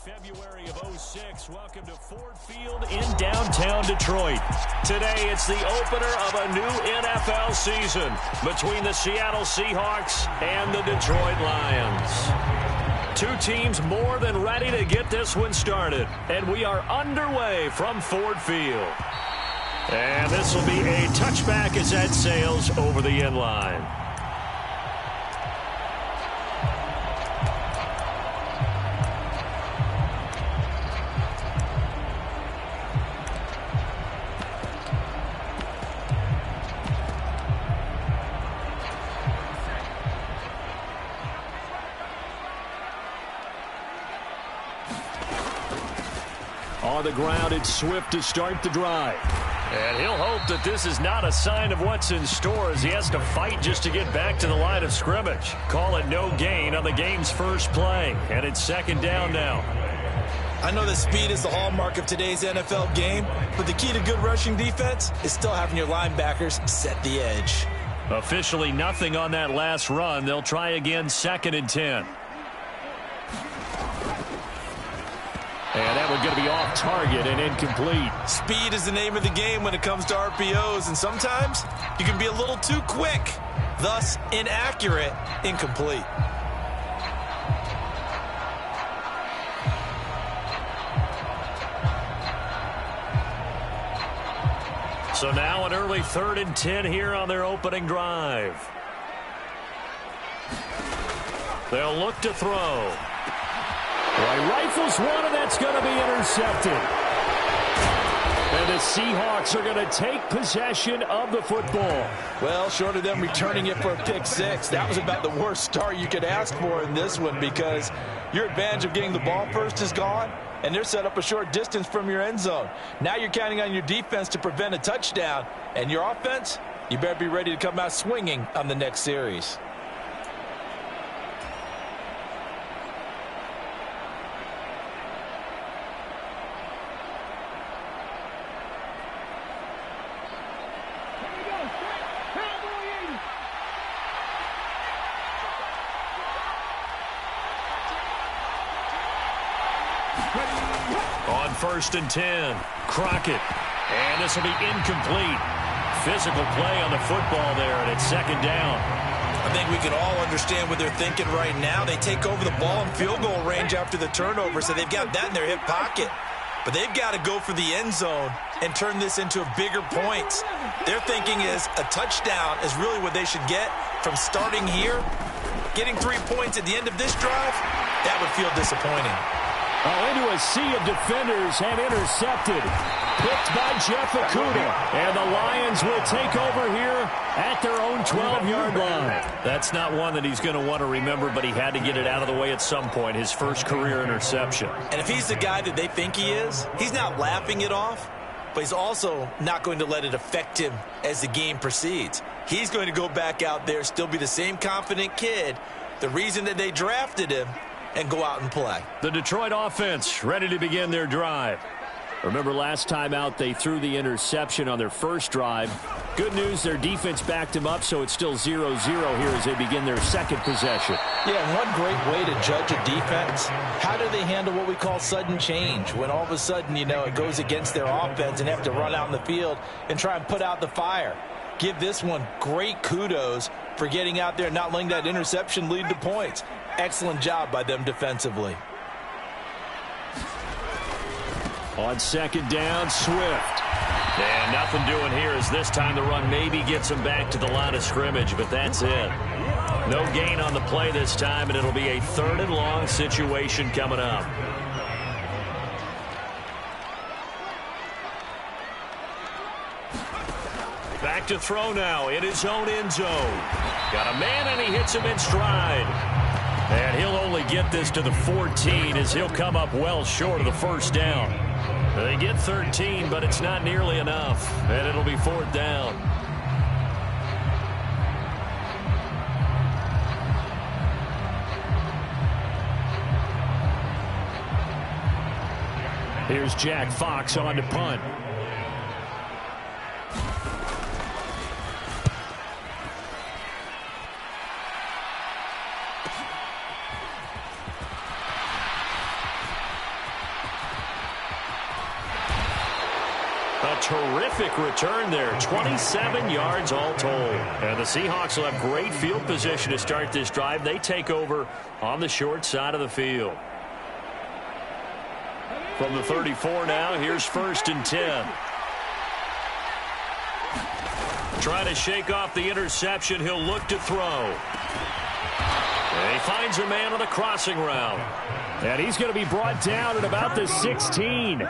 February of '06. Welcome to Ford Field in downtown Detroit. Today, it's the opener of a new NFL season between the Seattle Seahawks and the Detroit Lions. Two teams more than ready to get this one started, and we are underway from Ford Field. And this will be a touchback as that sails over the end line. On the ground, it's Swift to start the drive. And he'll hope that this is not a sign of what's in store as he has to fight just to get back to the line of scrimmage. Call it no gain on the game's first play. And it's second down now. I know that speed is the hallmark of today's NFL game, but the key to good rushing defense is still having your linebackers set the edge. Officially nothing on that last run. They'll try again, 2nd and 10. And that one's going to be off target and incomplete. Speed is the name of the game when it comes to RPOs, and sometimes you can be a little too quick, thus inaccurate, incomplete. So now an early 3rd and 10 here on their opening drive. They'll look to throw. Well, rifles one, and that's going to be intercepted. And the Seahawks are going to take possession of the football. Well, short of them returning it for a pick six, that was about the worst start you could ask for in this one because your advantage of getting the ball first is gone, and they're set up a short distance from your end zone. Now you're counting on your defense to prevent a touchdown, and your offense, you better be ready to come out swinging on the next series. On 1st and 10, Crockett. And this will be incomplete. Physical play on the football there, and it's 2nd down. I think we can all understand what they're thinking right now. They take over the ball in field goal range after the turnover, so they've got that in their hip pocket. But they've got to go for the end zone and turn this into a bigger points. Their thinking is a touchdown is really what they should get from starting here. Getting 3 points at the end of this drive, that would feel disappointing. Oh, into a sea of defenders and intercepted. Picked by Jeff Okudah. And the Lions will take over here at their own 12-yard line. That's not one that he's going to want to remember, but he had to get it out of the way at some point, his first career interception. And if he's the guy that they think he is, he's not laughing it off, but he's also not going to let it affect him as the game proceeds. He's going to go back out there, still be the same confident kid, the reason that they drafted him, and go out and play. The Detroit offense ready to begin their drive. Remember last time out they threw the interception on their first drive. Good news, their defense backed them up, so it's still 0-0 here as they begin their second possession. Yeah, and one great way to judge a defense, how do they handle what we call sudden change? When all of a sudden, it goes against their offense and they have to run out in the field and try and put out the fire. Give this one great kudos for getting out there and not letting that interception lead to points. Excellent job by them defensively. On 2nd down, Swift. And nothing doing here as this time the run maybe gets him back to the line of scrimmage, but that's it. No gain on the play this time, and it'll be a 3rd and long situation coming up. Back to throw now in his own end zone. Got a man, and he hits him in stride. And he'll only get this to the 14 as he'll come up well short of the first down. They get 13, but it's not nearly enough, and it'll be 4th down. Here's Jack Fox on to punt. A terrific return there. 27 yards all told. And the Seahawks will have great field position to start this drive. They take over on the short side of the field. From the 34 now, here's 1st and 10. Trying to shake off the interception. He'll look to throw. And he finds a man on the crossing route. And he's going to be brought down at about the 16.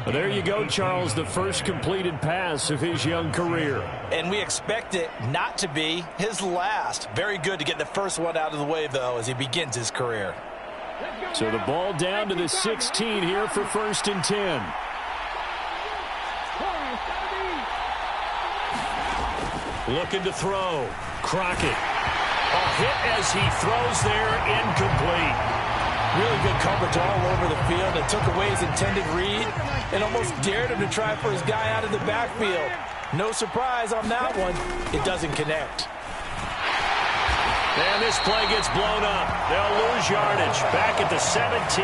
Well, there you go, Charles, the first completed pass of his young career. And we expect it not to be his last. Very good to get the first one out of the way, though, as he begins his career. So the ball down to the 16 here for 1st and 10. Looking to throw. Crockett. A hit as he throws there, incomplete. Really good coverage all over the field. It took away his intended read and almost dared him to try for his guy out of the backfield. No surprise on that one. It doesn't connect. And this play gets blown up. They'll lose yardage. Back at the 17.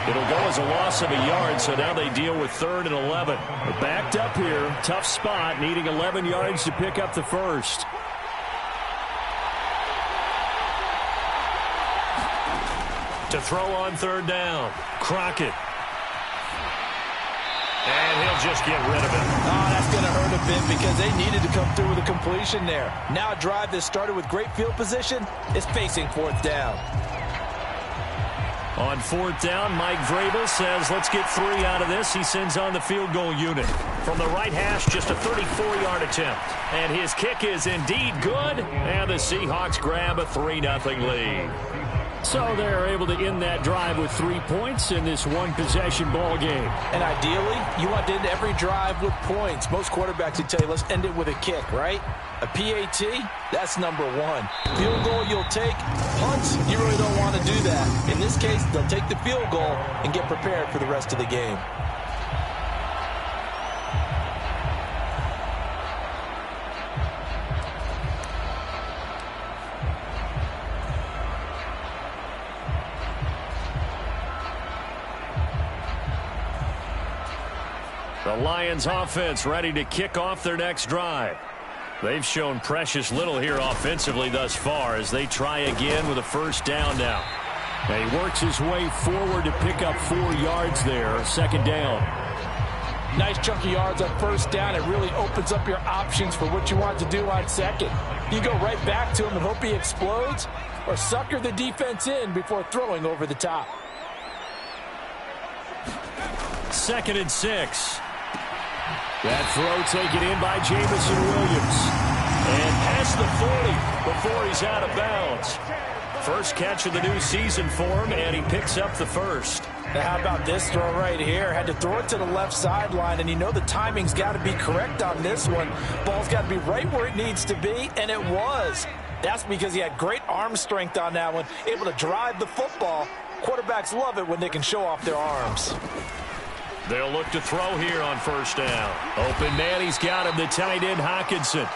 It'll go as a loss of a yard, so now they deal with 3rd and 11. They're backed up here. Tough spot, needing 11 yards to pick up the first. To throw on 3rd down. Crockett. And he'll just get rid of it. Oh, that's going to hurt a bit because they needed to come through with a completion there. Now a drive that started with great field position is facing 4th down. On 4th down, Mike Vrabel says, let's get 3 out of this. He sends on the field goal unit. From the right hash, just a 34-yard attempt. And his kick is indeed good. And the Seahawks grab a 3-0 lead. So they're able to end that drive with 3 points in this one-possession ball game. And ideally, you want to end every drive with points. Most quarterbacks would tell you, let's end it with a kick, right? A PAT, that's number 1. Field goal you'll take. Punts, you really don't want to do that. In this case, they'll take the field goal and get prepared for the rest of the game. The Lions offense ready to kick off their next drive. They've shown precious little here offensively thus far as they try again with a 1st down now. And he works his way forward to pick up 4 yards there, 2nd down. Nice chunky yards on 1st down. It really opens up your options for what you want to do on 2nd. You go right back to him and hope he explodes, or sucker the defense in before throwing over the top. 2nd and 6. That throw taken in by Jameson Williams. And past the 40 before he's out of bounds. First catch of the new season for him, and he picks up the first. Now how about this throw right here? Had to throw it to the left sideline, and you know the timing's got to be correct on this one. Ball's got to be right where it needs to be, and it was. That's because he had great arm strength on that one, able to drive the football. Quarterbacks love it when they can show off their arms. They'll look to throw here on 1st down. Open man, he's got him, the tight end Hockenson.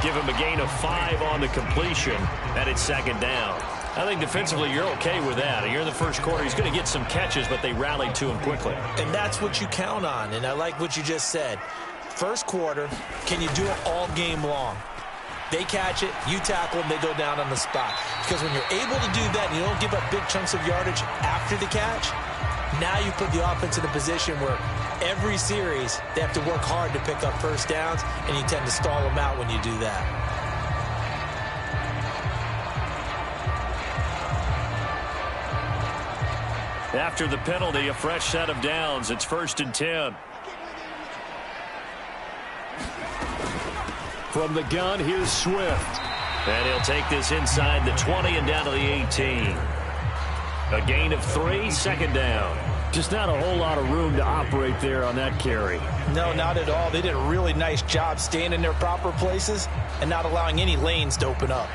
Give him a gain of 5 on the completion, and it's 2nd down. I think defensively you're okay with that. You're in the first quarter. He's going to get some catches, but they rallied to him quickly. And that's what you count on, and I like what you just said. First quarter, can you do it all game long? They catch it, you tackle them, they go down on the spot. Because when you're able to do that and you don't give up big chunks of yardage after the catch, now you put the offense in a position where every series they have to work hard to pick up 1st downs, and you tend to stall them out when you do that. After the penalty, a fresh set of downs. It's 1st and 10. From the gun, here's Swift. And he'll take this inside the 20 and down to the 18. A gain of 3, 2nd down. Just not a whole lot of room to operate there on that carry. No, not at all. They did a really nice job staying in their proper places and not allowing any lanes to open up.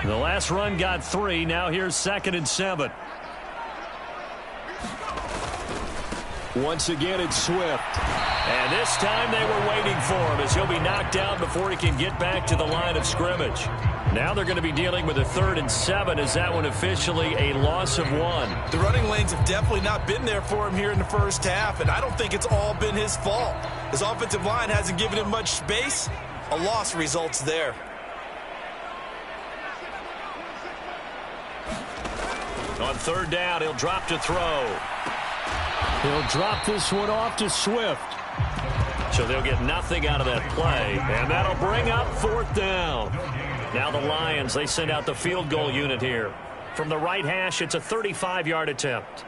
The last run got 3. Now here's 2nd and 7. Once again, it's Swift. And this time they were waiting for him as he'll be knocked down before he can get back to the line of scrimmage. Now they're going to be dealing with a 3rd and 7 as that one officially a loss of 1. The running lanes have definitely not been there for him here in the first half, and I don't think it's all been his fault. His offensive line hasn't given him much space. A loss results there. On 3rd down, he'll drop to throw. He'll drop this one off to Swift. So they'll get nothing out of that play, and that'll bring up 4th down. Now the Lions, they send out the field goal unit here. From the right hash, it's a 35-yard attempt.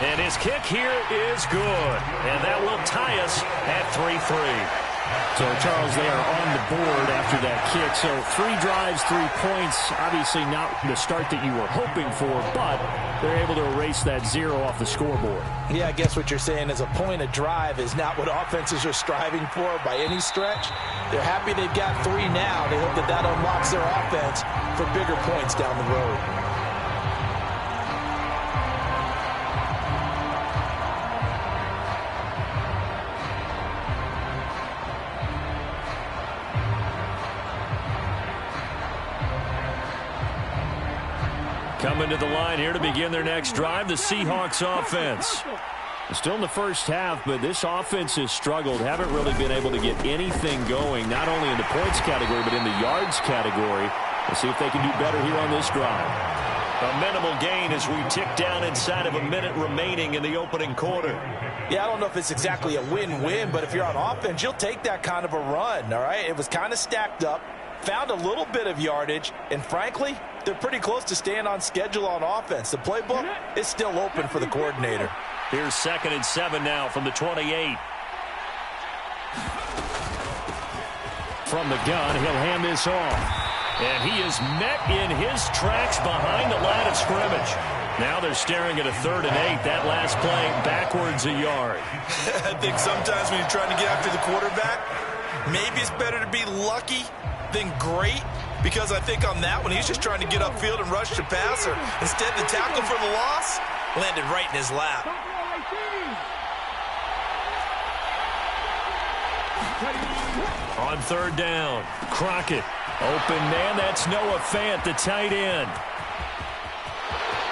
And his kick here is good. And that will tie us at 3-3. So, Charles, they are on the board after that kick. So 3 drives, 3 points. Obviously not the start that you were hoping for, but they're able to erase that 0 off the scoreboard. Yeah, I guess what you're saying is a point a drive is not what offenses are striving for by any stretch. They're happy they've got 3 now. They hope that that unlocks their offense for bigger points down the road. Coming to the line here to begin their next drive, the Seahawks offense. Still in the first half, but this offense has struggled. Haven't really been able to get anything going, not only in the points category, but in the yards category. We'll see if they can do better here on this drive. A minimal gain as we tick down inside of a minute remaining in the opening quarter. Yeah, I don't know if it's exactly a win-win, but if you're on offense, you'll take that kind of a run, all right? It was kind of stacked up, found a little bit of yardage, and frankly, they're pretty close to staying on schedule on offense. The playbook is still open for the coordinator. Here's 2nd and 7 now from the 28. From the gun, he'll hand this off. And he is met in his tracks behind the line of scrimmage. Now they're staring at a 3rd and 8. That last play backwards a yard. I think sometimes when you're trying to get after the quarterback, maybe it's better to be lucky than great. Because I think on that one, he's just trying to get upfield and rush the passer. Instead, the tackle for the loss landed right in his lap. On 3rd down, Crockett. Open man, that's Noah Fant, the tight end.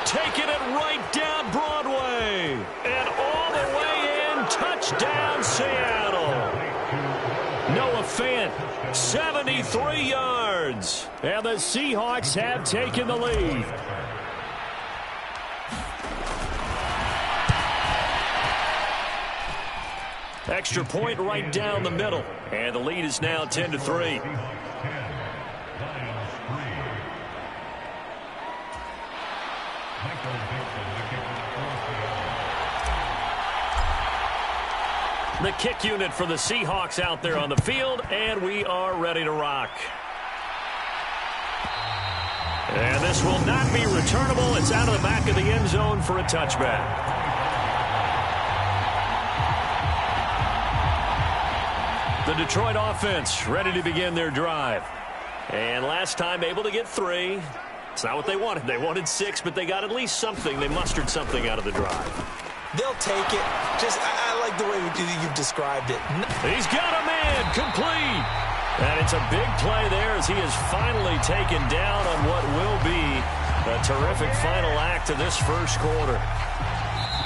Taking it right down Broadway. And all the way in, touchdown Seattle. Noah Fant, 73 yards. And the Seahawks have taken the lead. Extra point right down the middle. And the lead is now 10-3. The kick unit for the Seahawks out there on the field, and we are ready to rock. And this will not be returnable. It's out of the back of the end zone for a touchback. The Detroit offense ready to begin their drive. And last time able to get 3. It's not what they wanted. They wanted 6, but they got at least something. They mustered something out of the drive. They'll take it. I like the way you've described it. He's got a man complete. And it's a big play there as he is finally taken down on what will be a terrific final act of this first quarter.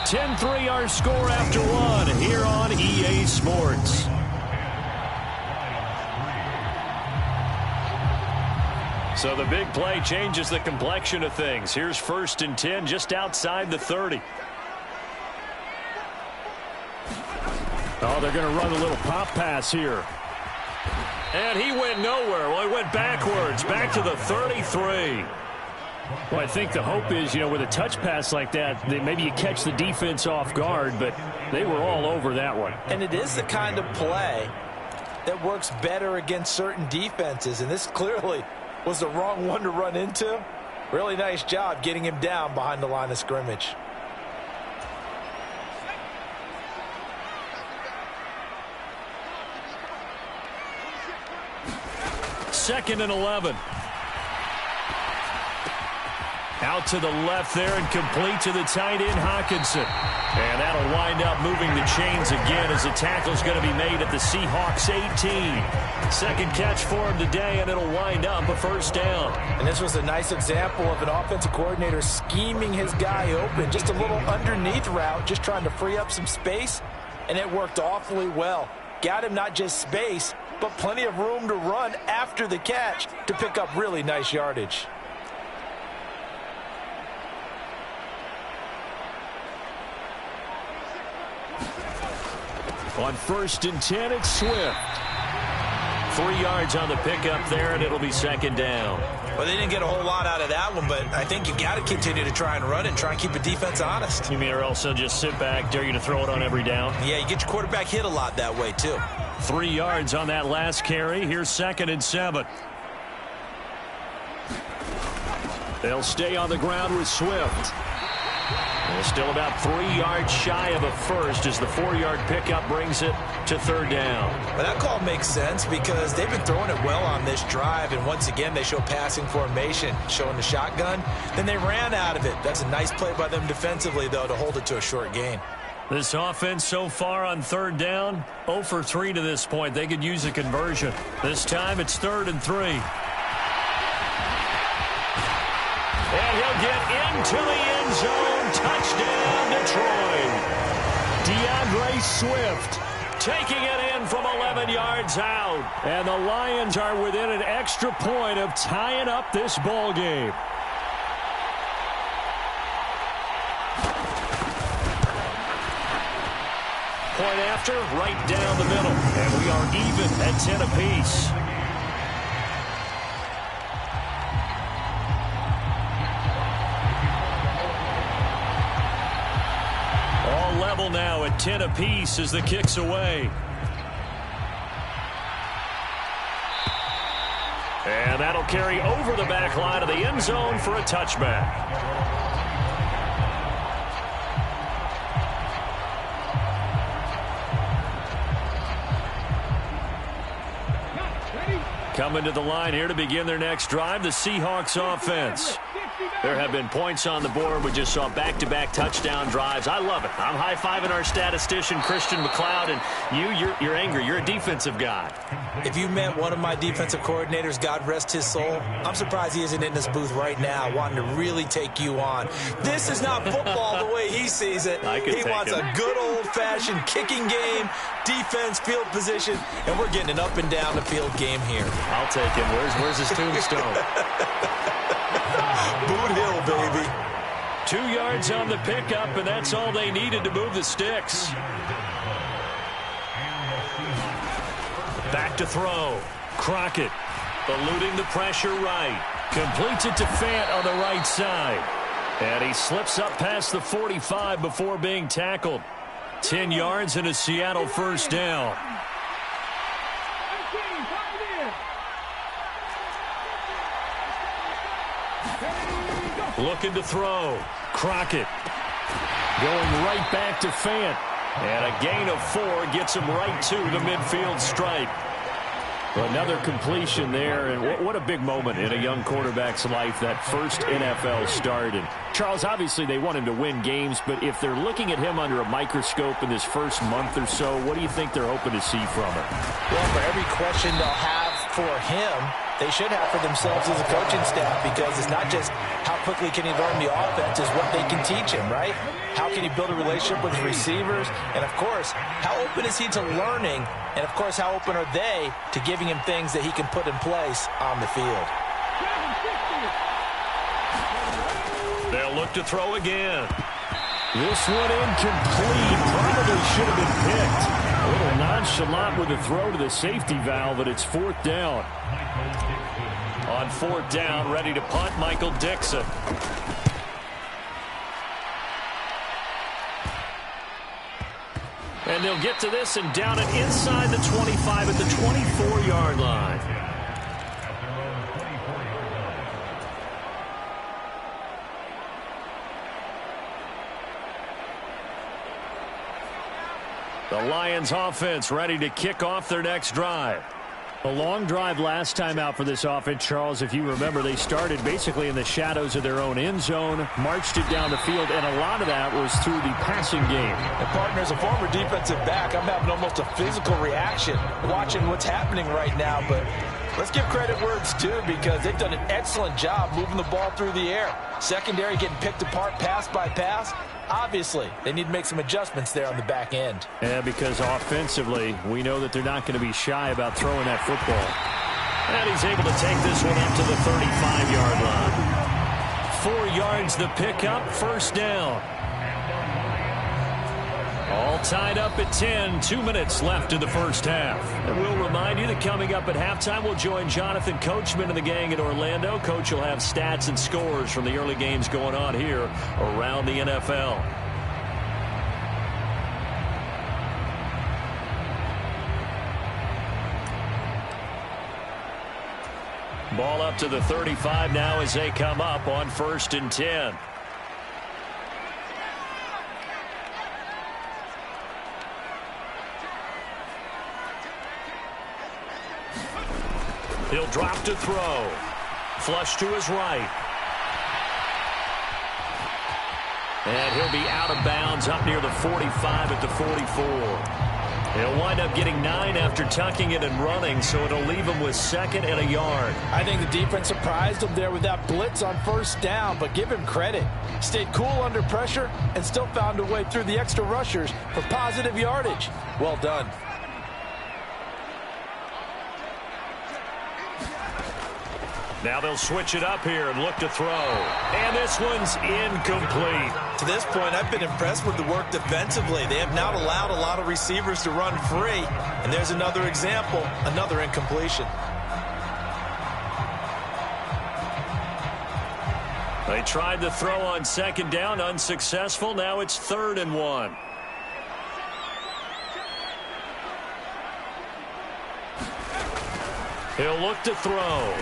10-3 our score after 1 here on EA Sports. So the big play changes the complexion of things. Here's 1st and 10 just outside the 30. Oh, they're going to run a little pop pass here. And he went nowhere. Well, he went backwards, back to the 33. Well, I think the hope is, with a touch pass like that maybe you catch the defense off guard, but they were all over that one. And it is the kind of play that works better against certain defenses, and this clearly was the wrong one to run into. Really nice job getting him down behind the line of scrimmage. 2nd and 11. Out to the left there and complete to the tight end, Hockenson. And that'll wind up moving the chains again as the tackle's going to be made at the Seahawks 18. Second catch for him today, and it'll wind up a first down. And this was a nice example of an offensive coordinator scheming his guy open. Just a little underneath route, just trying to free up some space, and it worked awfully well. Got him not just space, but plenty of room to run after the catch to pick up really nice yardage. On 1st and 10, it's Swift. 3 yards on the pickup there, and it'll be second down. Well, they didn't get a whole lot out of that one, but I think you got to continue to try and run and try and keep the defense honest. You mean or else they'll just sit back, dare you to throw it on every down? Yeah, you get your quarterback hit a lot that way, too. 3 yards on that last carry. Here's 2nd and 7. They'll stay on the ground with Swift. They're still about 3 yards shy of a first as the 4-yard pickup brings it to 3rd down. Well, that call makes sense because they've been throwing it well on this drive, and once again they show passing formation, showing the shotgun. Then they ran out of it. That's a nice play by them defensively, though, to hold it to a short gain. This offense so far on 3rd down, 0 for 3 to this point. They could use a conversion. This time it's 3rd and 3. And he'll get into the end zone. Touchdown, Detroit. DeAndre Swift taking it in from 11 yards out. And the Lions are within an extra point of tying up this ball game. Point after, right down the middle. And we are even at 10 apiece. All level now at 10 apiece as the kick's away. And that'll carry over the back line of the end zone for a touchback. Coming to the line here to begin their next drive, the Seahawks offense. There have been points on the board. We just saw back-to-back touchdown drives. I love it. I'm high-fiving our statistician, Christian McLeod, and you're angry. You're a defensive guy. If you met one of my defensive coordinators, God rest his soul, I'm surprised he isn't in this booth right now wanting to really take you on. This is not football the way he sees it. He wants a good old-fashioned kicking game, defense, field position, and we're getting an up-and-down-the-field game here. I'll take him. Where's his tombstone? Boot Hill, baby. 2 yards on the pickup, and that's all they needed to move the sticks. Back to throw. Crockett eluding the pressure right. Completes it to Fant on the right side. And he slips up past the 45 before being tackled. 10 yards and a Seattle first down. Looking to throw. Crockett going right back to Fant. And a gain of 4 gets him right to the midfield stripe. Another completion there, and what a big moment in a young quarterback's life, that first NFL start. And Charles, obviously they want him to win games, but if they're looking at him under a microscope in this first month or so, what do you think they're hoping to see from him? Well, for every question they'll have for him, they should have for themselves as a coaching staff, because it's not just how quickly can he learn the offense, it's what they can teach him, right? How can he build a relationship with his receivers? And, of course, how open is he to learning? And, of course, how open are they to giving him things that he can put in place on the field? They'll look to throw again. This one incomplete. Probably should have been picked. A little nonchalant with the throw to the safety valve, but it's 4th down. On 4th down, ready to punt, Michael Dixon. And they'll get to this and down it inside the 25 at the 24-yard line. The Lions offense ready to kick off their next drive. A long drive last time out for this offense, Charles. If you remember, they started basically in the shadows of their own end zone, marched it down the field, and a lot of that was through the passing game. And partner, as a former defensive back, I'm having almost a physical reaction watching what's happening right now. But let's give credit where it's due, because they've done an excellent job moving the ball through the air. Secondary getting picked apart pass by pass. Obviously, they need to make some adjustments there on the back end. Yeah, because offensively, we know that they're not going to be shy about throwing that football. And he's able to take this one up to the 35-yard line. 4 yards the pickup, first down. All tied up at 10, 2 minutes left in the first half. And we'll remind you that coming up at halftime, we'll join Jonathan Coachman and the gang in Orlando. Coach will have stats and scores from the early games going on here around the NFL. Ball up to the 35 now as they come up on 1st and 10. He'll drop to throw. Flush to his right. And he'll be out of bounds up near the 45 at the 44. He'll wind up getting 9 after tucking it and running, so it'll leave him with 2nd and a yard. I think the defense surprised him there with that blitz on first down, but give him credit. Stayed cool under pressure and still found a way through the extra rushers for positive yardage. Well done. Now they'll switch it up here and look to throw. And this one's incomplete. To this point, I've been impressed with the work defensively. They have not allowed a lot of receivers to run free. And there's another example, another incompletion. They tried the throw on 2nd down, unsuccessful. Now it's 3rd and 1. He'll look to throw.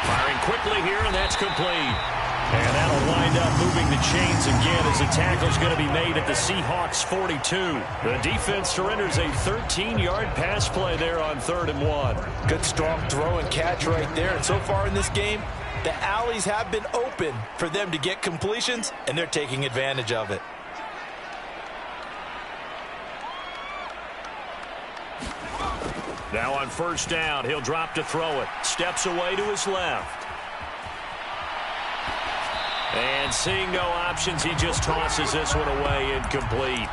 Firing quickly here, and that's complete. And that'll wind up moving the chains again as the tackle's going to be made at the Seahawks 42. The defense surrenders a 13-yard pass play there on 3rd and 1. Good strong throw and catch right there. And so far in this game, the alleys have been open for them to get completions, and they're taking advantage of it. Now on 1st down, he'll drop to throw it. Steps away to his left. And seeing no options, he just tosses this one away, incomplete.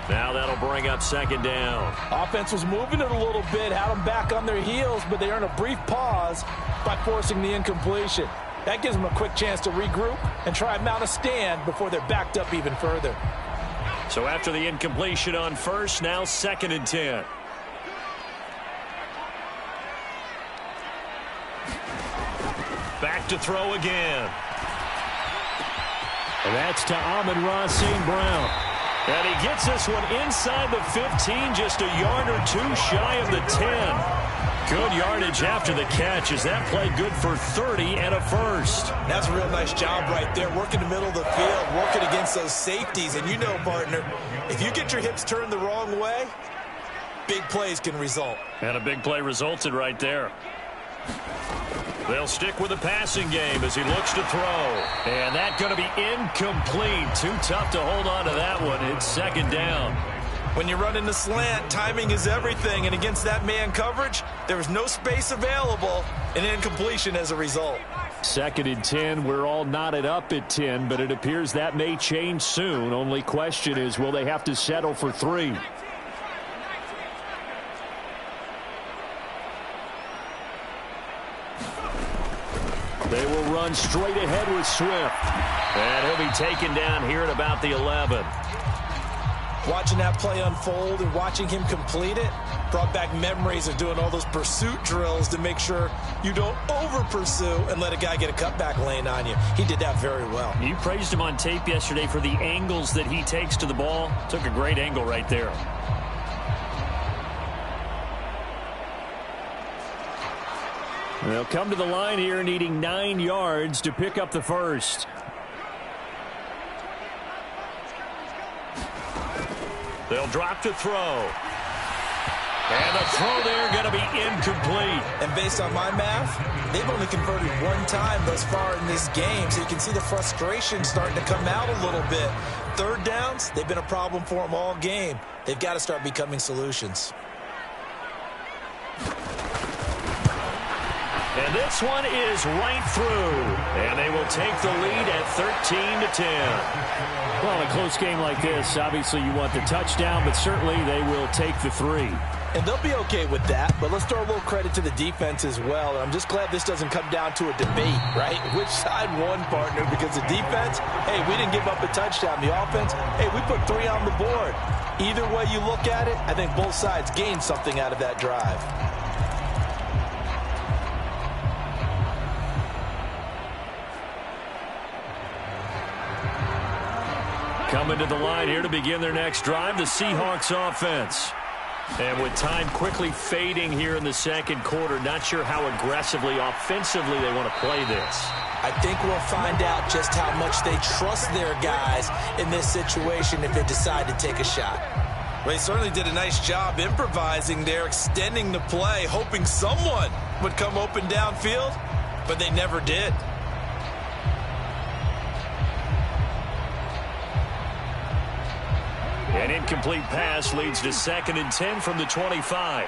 Now that'll bring up 2nd down. Offense was moving it a little bit, had them back on their heels, but they earn a brief pause by forcing the incompletion. That gives them a quick chance to regroup and try and mount a stand before they're backed up even further. So after the incompletion on 1st, now 2nd and 10. Back to throw again. And that's to Amon-Ra St. Brown. And he gets this one inside the 15, just a yard or 2 shy of the 10. Good yardage after the catch as that play good for 30 and a first. That's a real nice job right there, working the middle of the field, working against those safeties. And you know, partner, if you get your hips turned the wrong way, big plays can result. And a big play resulted right there. They'll stick with the passing game as he looks to throw. And that's going to be incomplete. Too tough to hold on to that one. It's 2nd down. When you run in the slant, timing is everything. And against that man coverage, there was no space available. An incompletion as a result. 2nd and 10. We're all knotted up at 10, but it appears that may change soon. Only question is, will they have to settle for 3? They will run straight ahead with Swift. And he'll be taken down here at about the 11. Watching that play unfold and watching him complete it brought back memories of doing all those pursuit drills to make sure you don't over-pursue and let a guy get a cutback lane on you. He did that very well. You praised him on tape yesterday for the angles that he takes to the ball. Took a great angle right there. They'll come to the line here needing 9 yards to pick up the first. They'll drop to throw. And the throw there going to be incomplete. And based on my math, they've only converted one time thus far in this game, so you can see the frustration starting to come out a little bit. Third downs, they've been a problem for them all game. They've got to start becoming solutions. And this one is right through. And they will take the lead at 13-10. Well, in a close game like this, obviously you want the touchdown, but certainly they will take the 3. And they'll be okay with that, but let's throw a little credit to the defense as well. And I'm just glad this doesn't come down to a debate, right? Which side won, partner? Because the defense, hey, we didn't give up a touchdown. The offense, hey, we put 3 on the board. Either way you look at it, I think both sides gained something out of that drive. Coming to the line here to begin their next drive, the Seahawks offense. And with time quickly fading here in the second quarter, not sure how aggressively, offensively they want to play this. I think we'll find out just how much they trust their guys in this situation if they decide to take a shot. Well, they certainly did a nice job improvising there, extending the play, hoping someone would come open downfield, but they never did. An incomplete pass leads to 2nd and 10 from the 25.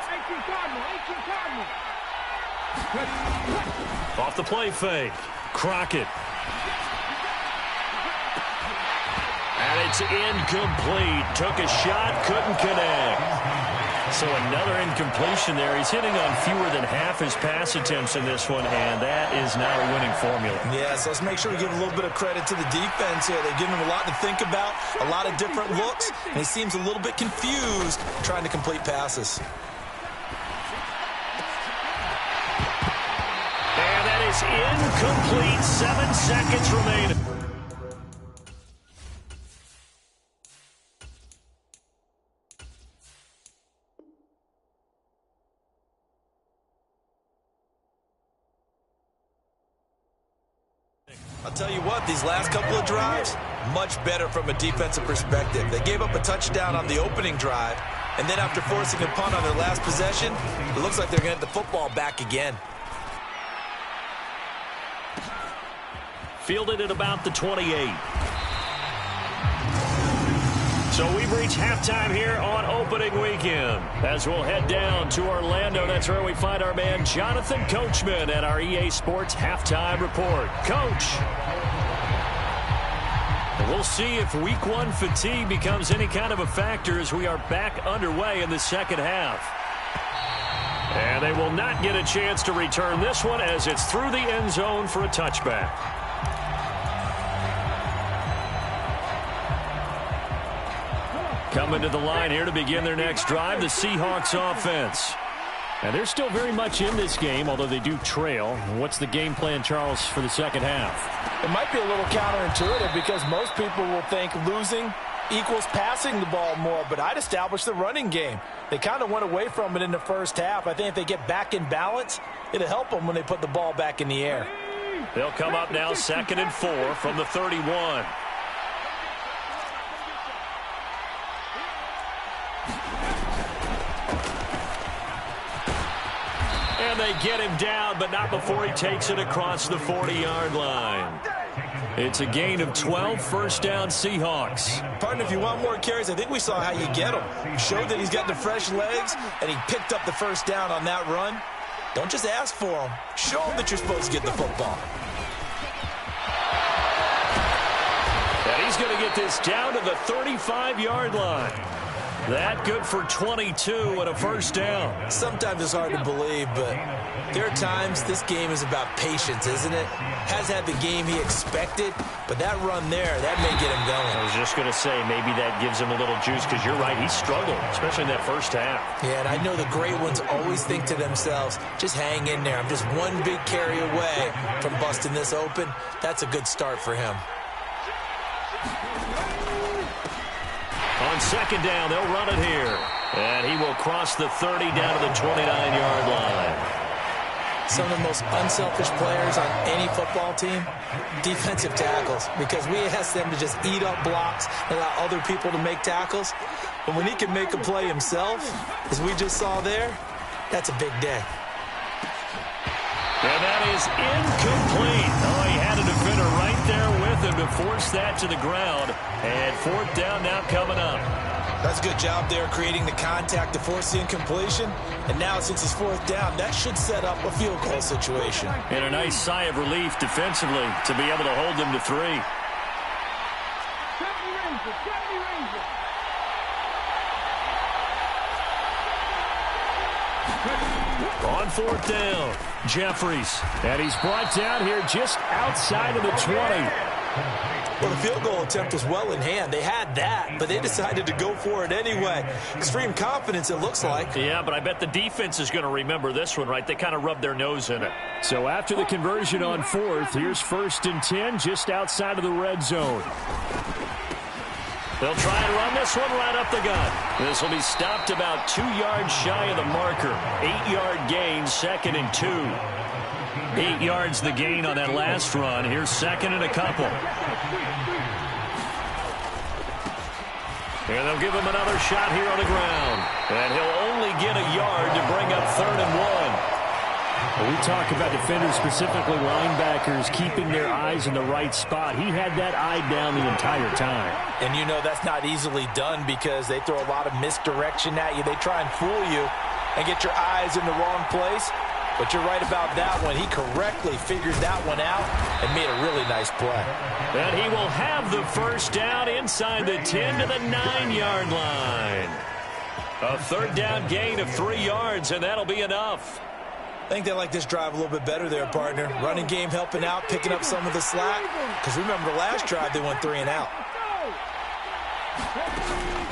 Off the play fake. Crockett. And it's incomplete. Took a shot, couldn't connect. So another incompletion there. He's hitting on fewer than half his pass attempts in this one, and that is not a winning formula. Yeah, so let's make sure we give a little bit of credit to the defense here. They've given him a lot to think about, a lot of different looks, and he seems a little bit confused trying to complete passes. And that is incomplete. 7 seconds remaining. I'll tell you what, these last couple of drives, much better from a defensive perspective. They gave up a touchdown on the opening drive, and then after forcing a punt on their last possession, it looks like they're going to get the football back again. Fielded at about the 28. So we've reached halftime here on opening weekend. As we'll head down to Orlando, that's where we find our man Jonathan Coachman at our EA Sports Halftime Report. Coach, we'll see if Week 1 fatigue becomes any kind of a factor as we are back underway in the second half. And they will not get a chance to return this one as it's through the end zone for a touchback. Coming to the line here to begin their next drive, the Seahawks offense. And they're still very much in this game, although they do trail. What's the game plan, Charles, for the second half? It might be a little counterintuitive because most people will think losing equals passing the ball more, but I'd establish the running game. They kind of went away from it in the first half. I think if they get back in balance, it'll help them when they put the ball back in the air. They'll come up now 2nd and 4 from the 31. And they get him down, but not before he takes it across the 40-yard line. It's a gain of 12, first down Seahawks. Partner, if you want more carries, I think we saw how you get him. Showed that he's got the fresh legs, and he picked up the first down on that run. Don't just ask for him. Show him that you're supposed to get the football. And he's going to get this down to the 35-yard line. That good for 22 and a first down. Sometimes it's hard to believe, but there are times this game is about patience, isn't it? Has had the game he expected, but that run there, that may get him going. I was just going to say, maybe that gives him a little juice, because you're right, he struggled, especially in that first half. Yeah, and I know the great ones always think to themselves, just hang in there. I'm just one big carry away from busting this open. That's a good start for him. On second down, they'll run it here. And he will cross the 30 down to the 29-yard line. Some of the most unselfish players on any football team, defensive tackles, because we ask them to just eat up blocks and allow other people to make tackles. But when he can make a play himself, as we just saw there, that's a big day. And that is incomplete. Oh, he had a defender right there with him to force that to the ground. And fourth down now coming up. That's a good job there creating the contact to force the incompletion. And now since it's fourth down, that should set up a field goal situation. And a nice sigh of relief defensively to be able to hold them to 3. On fourth down, Jeffries. And he's brought down here just outside of the 20. Well, the field goal attempt was well in hand. They had that, but they decided to go for it anyway. Extreme confidence, it looks like. Yeah, but I bet the defense is going to remember this one, right? They kind of rubbed their nose in it. So after the conversion on fourth, here's 1st and 10 just outside of the red zone. They'll try and run this one right up the gut. This will be stopped about 2 yards shy of the marker. 8-yard gain, 2nd and 2. 8 yards the gain on that last run. Here's 2nd and a couple. And they'll give him another shot here on the ground. And he'll only get a yard to bring up 3rd and 1. When we talk about defenders, specifically linebackers, keeping their eyes in the right spot. He had that eye down the entire time. And you know that's not easily done because they throw a lot of misdirection at you. They try and fool you and get your eyes in the wrong place. But you're right about that one. He correctly figured that one out and made a really nice play. And he will have the first down inside the 10 to the 9-yard line. A 3rd down gain of 3 yards, and that'll be enough. I think they like this drive a little bit better there, partner. Running game helping out, picking up some of the slack. Because remember, the last drive, they went 3 and out.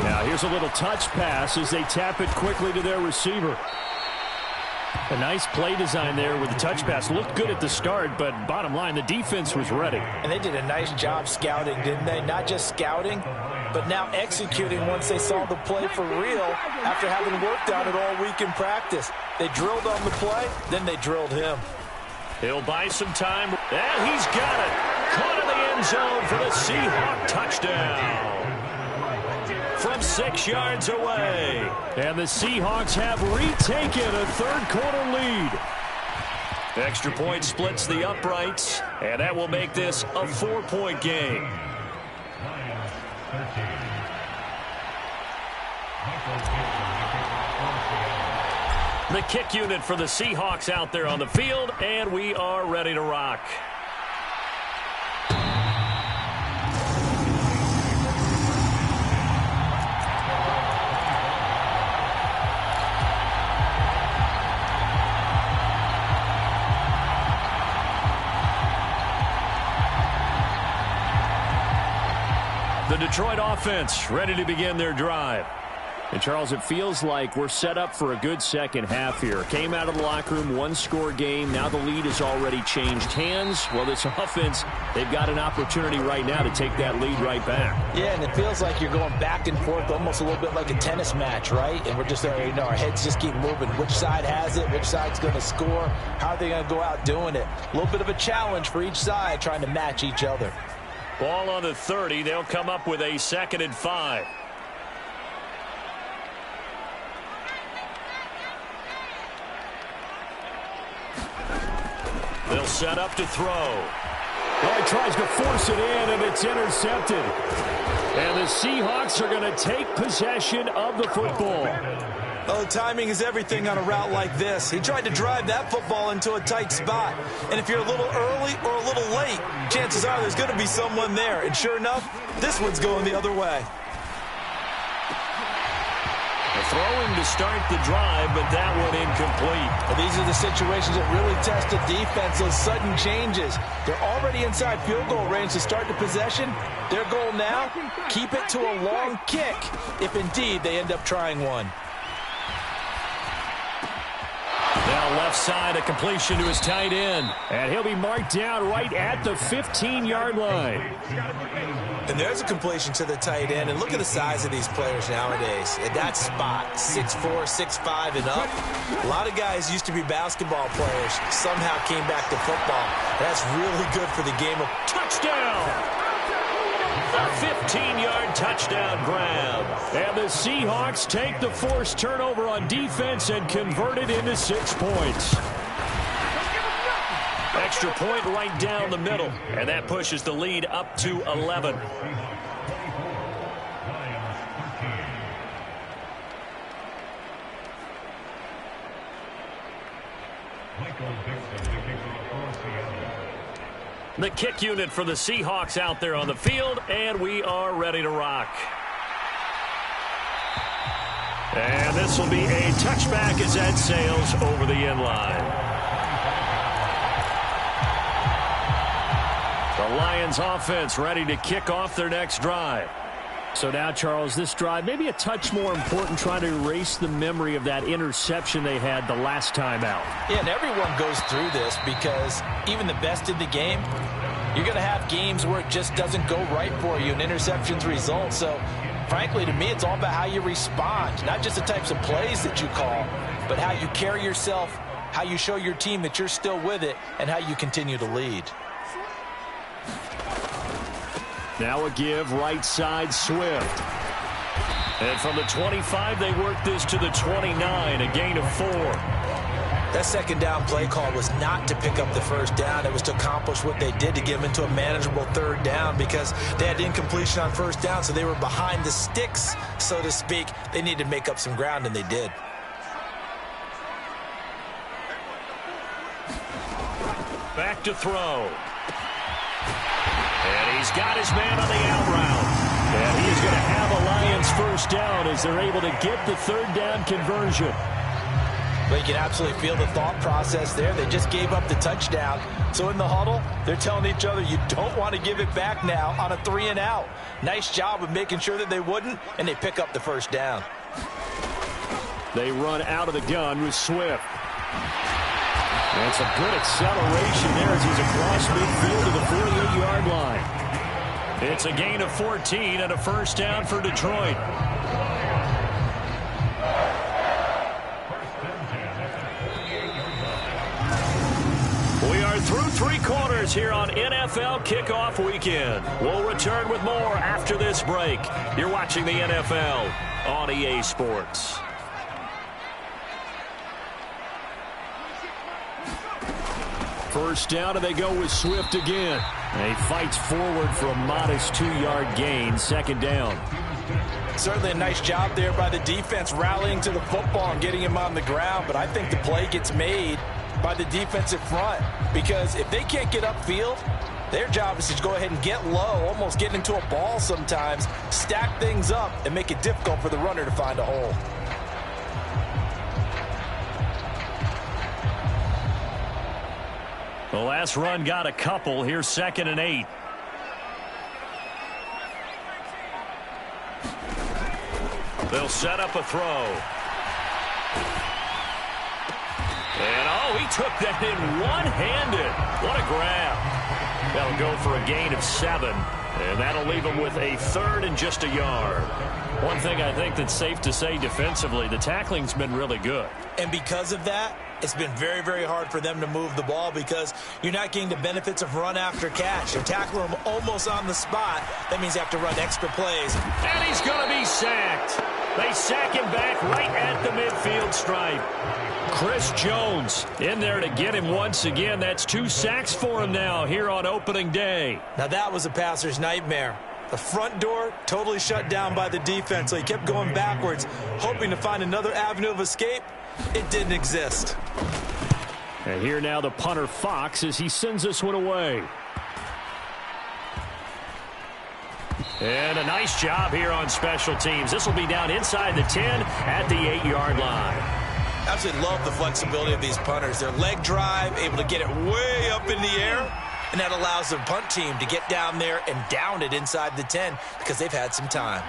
Now here's a little touch pass as they tap it quickly to their receiver. A nice play design there with the touch pass. Looked good at the start, but bottom line, the defense was ready. And they did a nice job scouting, didn't they? Not just scouting, but now executing once they saw the play for real after having worked on it all week in practice. They drilled on the play, then they drilled him. He'll buy some time. And he's got it. Caught in the end zone for the Seahawk touchdown. From 6 yards away. And the Seahawks have retaken a third-quarter lead. Extra point splits the uprights, and that will make this a 4-point game. The kick unit for the Seahawks out there on the field, and we are ready to rock. The Detroit offense ready to begin their drive. And, Charles, it feels like we're set up for a good second half here. Came out of the locker room, one-score game. Now the lead has already changed hands. Well, this offense, they've got an opportunity right now to take that lead right back. Yeah, and it feels like you're going back and forth almost a little bit like a tennis match, right? And we're just, you know, our heads just keep moving. Which side has it? Which side's going to score? How are they going to go out doing it? A little bit of a challenge for each side trying to match each other. Ball on the 30. They'll come up with a 2nd and 5. They'll set up to throw. Well, he tries to force it in, and it's intercepted. And the Seahawks are going to take possession of the football. Oh, timing is everything on a route like this. He tried to drive that football into a tight spot. And if you're a little early or a little late, chances are there's going to be someone there. And sure enough, this one's going the other way. Throwing to start the drive, but that one incomplete. Well, these are the situations that really test a defense, those sudden changes. They're already inside field goal range to start the possession. Their goal now, keep it to a long kick, if indeed they end up trying one. Now Now left side, a completion to his tight end. And he'll be marked down right at the 15-yard line. And there's a completion to the tight end. And look at the size of these players nowadays. At that spot, 6'4", 6'5", and up. A lot of guys used to be basketball players, somehow came back to football. That's really good for the game of touchdown. A 15-yard touchdown grab. And the Seahawks take the forced turnover on defense and convert it into 6 points. Extra point right down the middle. And that pushes the lead up to 11. The kick unit for the Seahawks out there on the field, and we are ready to rock. And this will be a touchback as that sails over the end line. The Lions offense ready to kick off their next drive. So now, Charles, this drive maybe a touch more important, trying to erase the memory of that interception they had the last time out. Yeah, and everyone goes through this because even the best in the game, you're going to have games where it just doesn't go right for you and interceptions result. So, frankly, to me, it's all about how you respond, not just the types of plays that you call, but how you carry yourself, how you show your team that you're still with it, and how you continue to lead. Now a give, right side, Swift. And from the 25, they work this to the 29, a gain of 4. That second down play call was not to pick up the first down. It was to accomplish what they did, to get them into a manageable third down, because they had incompletion on first down, so they were behind the sticks, so to speak. They needed to make up some ground, and they did. Back to throw. And he's got his man on the out route. And he's going to have a Lions first down as they're able to get the third down conversion. But you can absolutely feel the thought process there. They just gave up the touchdown. So in the huddle, they're telling each other, you don't want to give it back now on a 3 and out. Nice job of making sure that they wouldn't, and they pick up the first down. They run out of the gun with Swift. And it's a good acceleration there as he's across midfield to the 48-yard line. It's a gain of 14 and a first down for Detroit. We are through 3 quarters here on NFL Kickoff Weekend. We'll return with more after this break. You're watching the NFL on EA Sports. First down, and they go with Swift again. And he fights forward for a modest 2-yard gain. Second down. Certainly a nice job there by the defense, rallying to the football and getting him on the ground. But I think the play gets made by the defensive front, because if they can't get upfield, their job is to go ahead and get low, almost get into a ball sometimes, stack things up, and make it difficult for the runner to find a hole. The last run got a couple. Here's 2nd and 8. They'll set up a throw. And, oh, he took that in one-handed. What a grab. That'll go for a gain of 7. And that'll leave him with a 3rd and just a yard. One thing I think that's safe to say defensively, the tackling's been really good. And because of that, it's been very, very hard for them to move the ball, because you're not getting the benefits of run after catch. You're tackling them almost on the spot. That means they have to run extra plays. And he's going to be sacked. They sack him back right at the midfield stripe. Chris Jones in there to get him once again. That's 2 sacks for him now here on opening day. Now that was a passer's nightmare. The front door totally shut down by the defense, so he kept going backwards, hoping to find another avenue of escape. It didn't exist. And here now the punter Fox as he sends this one away. And a nice job here on special teams. This will be down inside the 10 at the 8-yard line. Absolutely love the flexibility of these punters. Their leg drive, able to get it way up in the air, and that allows the punt team to get down there and down it inside the 10 because they've had some time.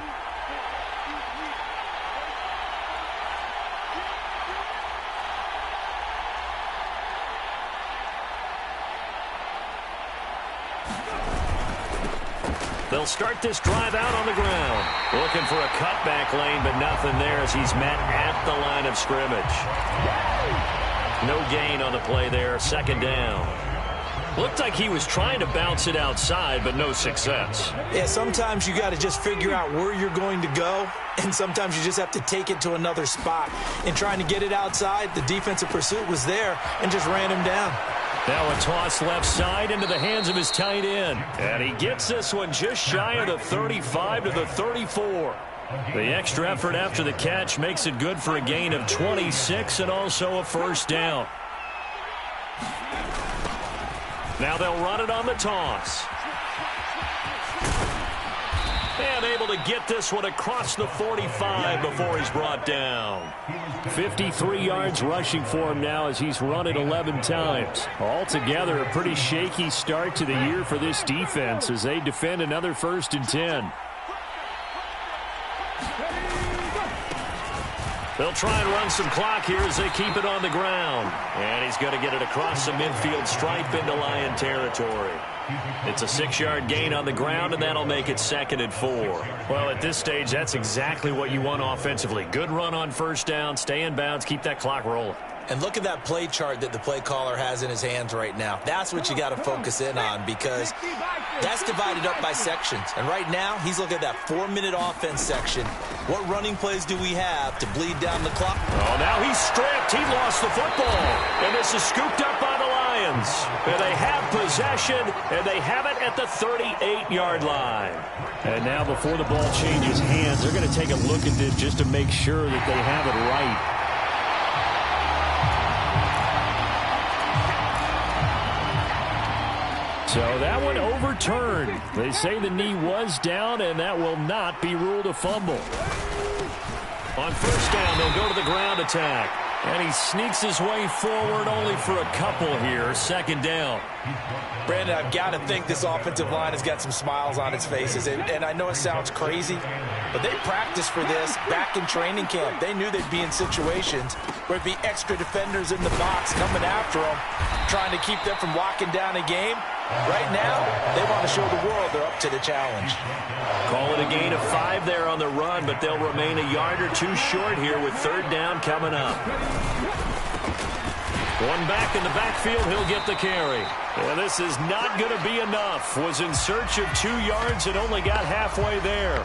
They'll start this drive out on the ground. Looking for a cutback lane, but nothing there as he's met at the line of scrimmage. No gain on the play there. Second down. Looked like he was trying to bounce it outside, but no success. Yeah, sometimes you got to just figure out where you're going to go, and sometimes you just have to take it to another spot. In trying to get it outside, the defensive pursuit was there and just ran him down. Now a toss left side into the hands of his tight end. And he gets this one just shy of the 35 to the 34. The extra effort after the catch makes it good for a gain of 26 and also a first down. Now they'll run it on the toss. And able to get this one across the 45 before he's brought down. 53 yards rushing for him now as he's run it 11 times. Altogether, a pretty shaky start to the year for this defense as they defend another 1st and 10. They'll try and run some clock here as they keep it on the ground. And he's going to get it across the midfield stripe into Lion territory. It's a 6-yard gain on the ground, and that'll make it 2nd and 4. Well, at this stage, that's exactly what you want offensively. Good run on first down, stay in bounds, keep that clock rolling. And look at that play chart that the play caller has in his hands right now. That's what you got to focus in on because that's divided up by sections. And right now, he's looking at that 4-minute offense section. What running plays do we have to bleed down the clock? Oh, now he's stripped. He lost the football. And this is scooped up by the Lions. And they have possession, and they have it at the 38-yard line. And now before the ball changes hands, they're going to take a look at this just to make sure that they have it right. So that one overturned. They say the knee was down, and that will not be ruled a fumble. On first down, they'll go to the ground attack. And he sneaks his way forward only for a couple here. 2nd down. Brandon, I've got to think this offensive line has got some smiles on its faces. And I know it sounds crazy, but they practiced for this back in training camp. They knew they'd be in situations where it'd be extra defenders in the box coming after them, trying to keep them from locking down a game. Right now, they want to show the world they're up to the challenge. Call it a gain of 5 there on the run, but they'll remain a yard or two short here with 3rd down coming up. One back in the backfield, he'll get the carry. And this is not going to be enough. Was in search of 2 yards and only got halfway there.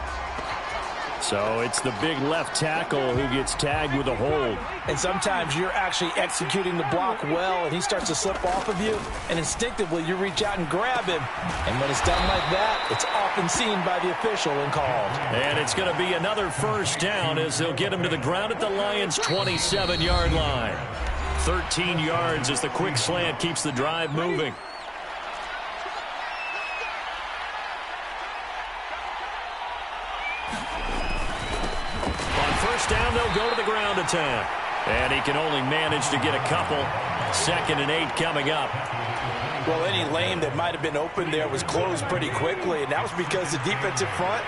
So it's the big left tackle who gets tagged with a hold. And sometimes you're actually executing the block well, and he starts to slip off of you, and instinctively you reach out and grab him. And when it's done like that, it's often seen by the official and called. And it's going to be another first down as they'll get him to the ground at the Lions' 27-yard line. 13 yards as the quick slant keeps the drive moving. First down, they'll go to the ground attack. And he can only manage to get a couple. 2nd and 8 coming up. Well, any lane that might have been open there was closed pretty quickly, and that was because the defensive front,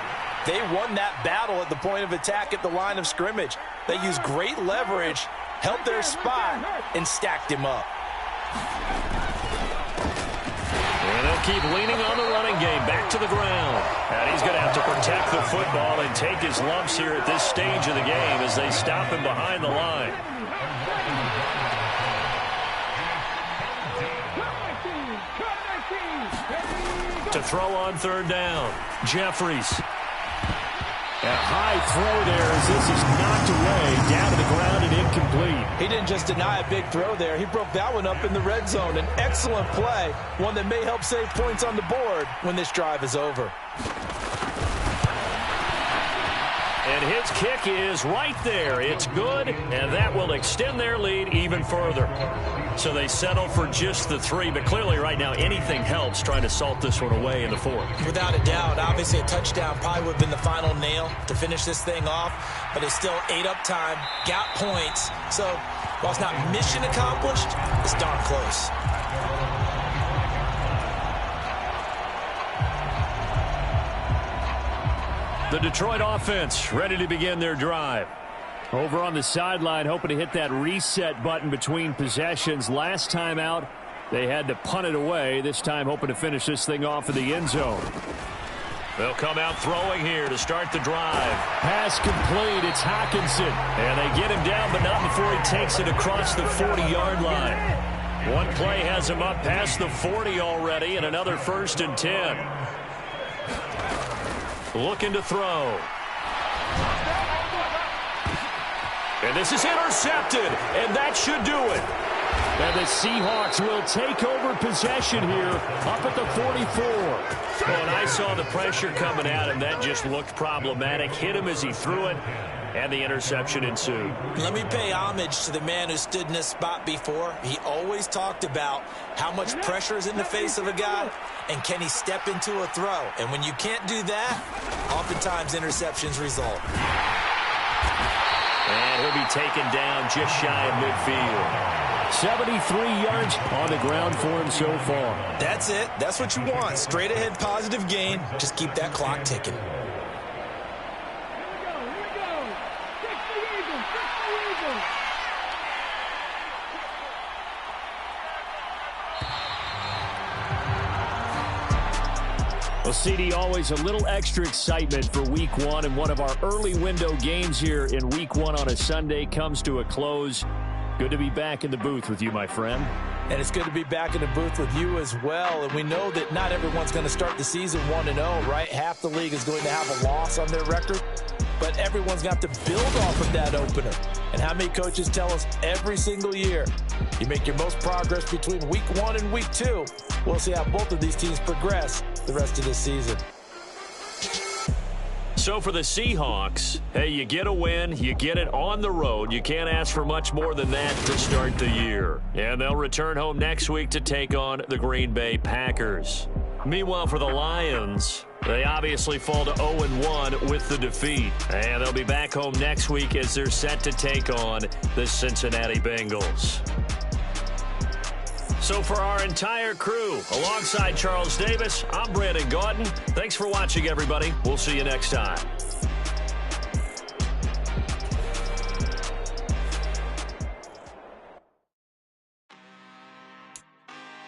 they won that battle at the point of attack at the line of scrimmage. They used great leverage, held their spot, and stacked him up. And they'll keep leaning on the running game. Back to the ground. And he's going to have to protect the football and take his lumps here at this stage of the game as they stop him behind the line. To throw on 3rd down. Jeffries. A high throw there as this is knocked away, down to the ground and incomplete. He didn't just deny a big throw there. He broke that one up in the red zone. An excellent play, one that may help save points on the board when this drive is over. And his kick is right there. It's good, and that will extend their lead even further. So they settle for just the 3, but clearly right now anything helps trying to salt this one away in the 4th. Without a doubt, obviously a touchdown probably would have been the final nail to finish this thing off, but it's still ate up time, got points. So while it's not mission accomplished, it's darn close. The Detroit offense ready to begin their drive. Over on the sideline, hoping to hit that reset button between possessions. Last time out, they had to punt it away. This time hoping to finish this thing off in the end zone. They'll come out throwing here to start the drive. Pass complete. It's Hockenson. And they get him down, but not before he takes it across the 40-yard line. One play has him up past the 40 already, and another 1st and 10. Looking to throw. And this is intercepted, and that should do it. And the Seahawks will take over possession here up at the 44. Well, and I saw the pressure coming at him. That just looked problematic. Hit him as he threw it, and the interception ensued. Let me pay homage to the man who stood in this spot before. He always talked about how much pressure is in the face of a guy, and can he step into a throw. And when you can't do that, oftentimes interceptions result. And he'll be taken down just shy of midfield. 73 yards on the ground for him so far. That's it. That's what you want. Straight ahead positive gain. Just keep that clock ticking. Well, CD, always a little extra excitement for Week 1, and one of our early window games here in Week 1 on a Sunday comes to a close. Good to be back in the booth with you, my friend. And it's good to be back in the booth with you as well. And we know that not everyone's going to start the season 1-0, right? Half the league is going to have a loss on their record. But everyone's got to build off of that opener. And how many coaches tell us every single year, you make your most progress between Week 1 and Week 2. We'll see how both of these teams progress the rest of this season. So for the Seahawks, hey, you get a win, you get it on the road. You can't ask for much more than that to start the year. And they'll return home next week to take on the Green Bay Packers. Meanwhile, for the Lions, they obviously fall to 0-1 with the defeat. And they'll be back home next week as they're set to take on the Cincinnati Bengals. So for our entire crew, alongside Charles Davis, I'm Brandon Gaudin. Thanks for watching, everybody. We'll see you next time.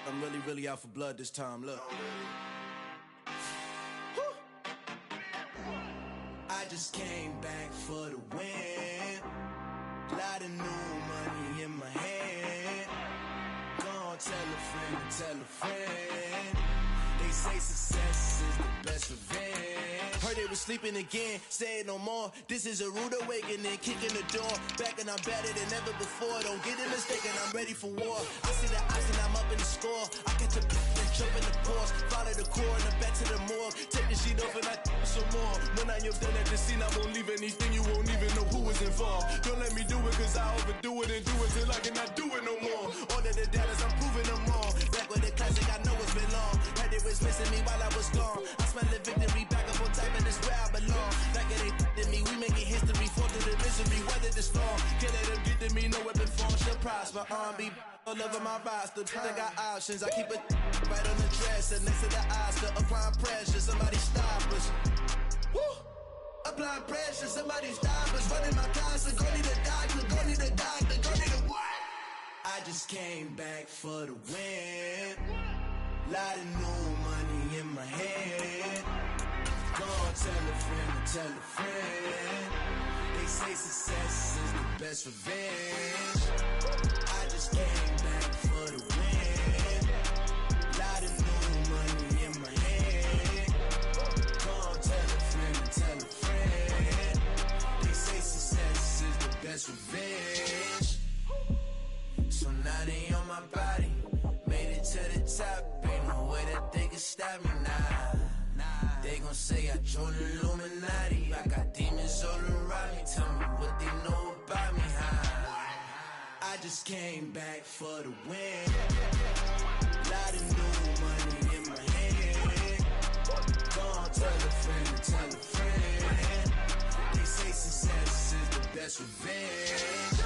I'm really out for blood this time. Look. I just came back for the win. Lot of new money in my hand. Gonna tell a friend. They say success is the best revenge. Heard they was sleeping again, say it no more. This is a rude awakening, kicking the door. Back and I'm better than ever before. Don't get it mistaken, I'm ready for war. I see the ox and I'm up in the score. I catch a and jump in the pause. Follow the core and then back to the morgue. Take the sheet off and I some more. When I am done at the scene, I won't leave anything. You won't even know who was involved. Don't let me do it cause I overdo it and do it till I cannot do it no more. All of the doubters, I'm proving them wrong. Back with the classic, I know it's been long. Heard they was missing me while I was gone. I smell the victory back up on time and it's where I belong. Like it ain't to me, we making history. Fall through the misery, weather the storm. Can't let them get to me, no weapon form shall prosper. R&B all over my roster. I got options, I keep it right on the dresser. Next to the Oscar, applying pressure. Somebody stop us. Woo! Applying pressure, somebody stop us. Running my concert, go need a doctor, go need a doctor, go need a what? I just came back for the win. Lot of new money in my hand. Gonna tell a friend. They say success is the best revenge. I just came back for the win. Lot of new money in my hand. Gonna tell a friend. They say success is the best revenge. So now they on my body. Made it to the top. Ain't no way that they can stop me now. They gon' say I joined the Illuminati. I got demons all around me. Tell me what they know about me, huh? I just came back for the win. Lot of new money in my hand. Gonna tell a friend. They say success is the best revenge.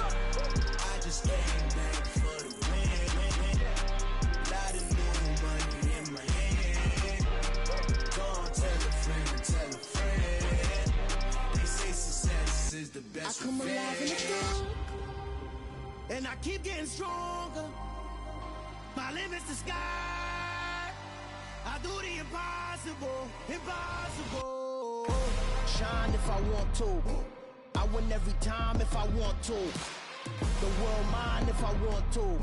I just came back for the win. Lot of new money in my hand. Gonna tell a friend. They say success is the best revenge. I come alive in the dark, and I keep getting stronger. My limit's the sky. I do the impossible. impossible, impossible. Shine if I want to. I win every time if I want to. The world mine if I want to.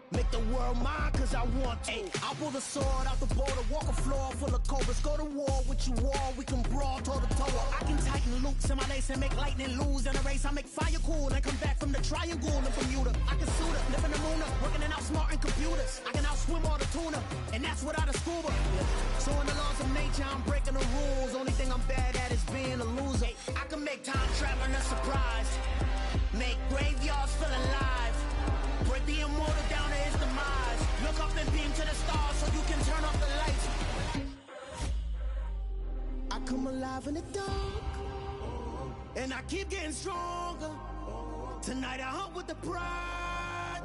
Make the world mine cause I want to. Ay, I'll pull the sword out the border, walk a floor full of cobras. Go to war with you all, we can brawl toe to toe. I can tighten loops in my lace and make lightning lose in a race. I make fire cool and come back from the triangle in Bermuda. I can suit her, live in the moon, working and outsmarting computers. I can outswim all the tuna, and that's without a scuba. So in the laws of nature, I'm breaking the rules. Only thing I'm bad at is being a loser. I can make time traveling a surprise, make graveyards feel alive. Break the immortal down to his demise. Look up and beam to the stars so you can turn off the lights. I come alive in the dark, and I keep getting stronger. Tonight I hunt with the pride.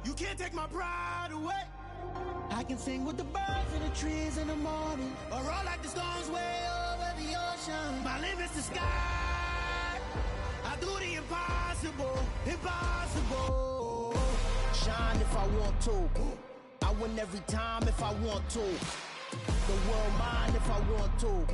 You can't take my pride away. I can sing with the birds and the trees in the morning, or roll like the storms way over the ocean. My limit's the sky. I do the impossible, impossible. Shine if I want to. I win every time if I want to. The world mine if I want to.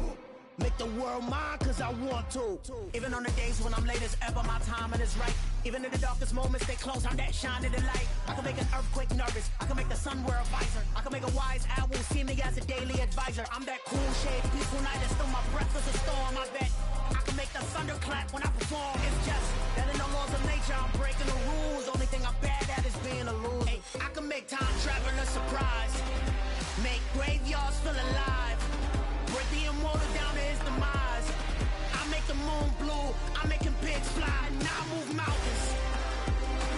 Make the world mine cause I want to. Even on the days when I'm late as ever, my timing is right. Even in the darkest moments, stay close, I'm that shining the light. I can make an earthquake nervous, I can make the sun wear a visor. I can make a wise owl see me as a daily advisor. I'm that cool shade, peaceful night, and still my breath is a storm. I bet I can make the thunder clap when I perform. It's just that in the laws of nature, I'm breaking the rules. Only thing I'm bad at is being a loser. Hey, I can make time travel a surprise, make graveyards feel alive. Break the immortal down to his demise. I make the moon blue, I'm making pigs fly, now I move mountains.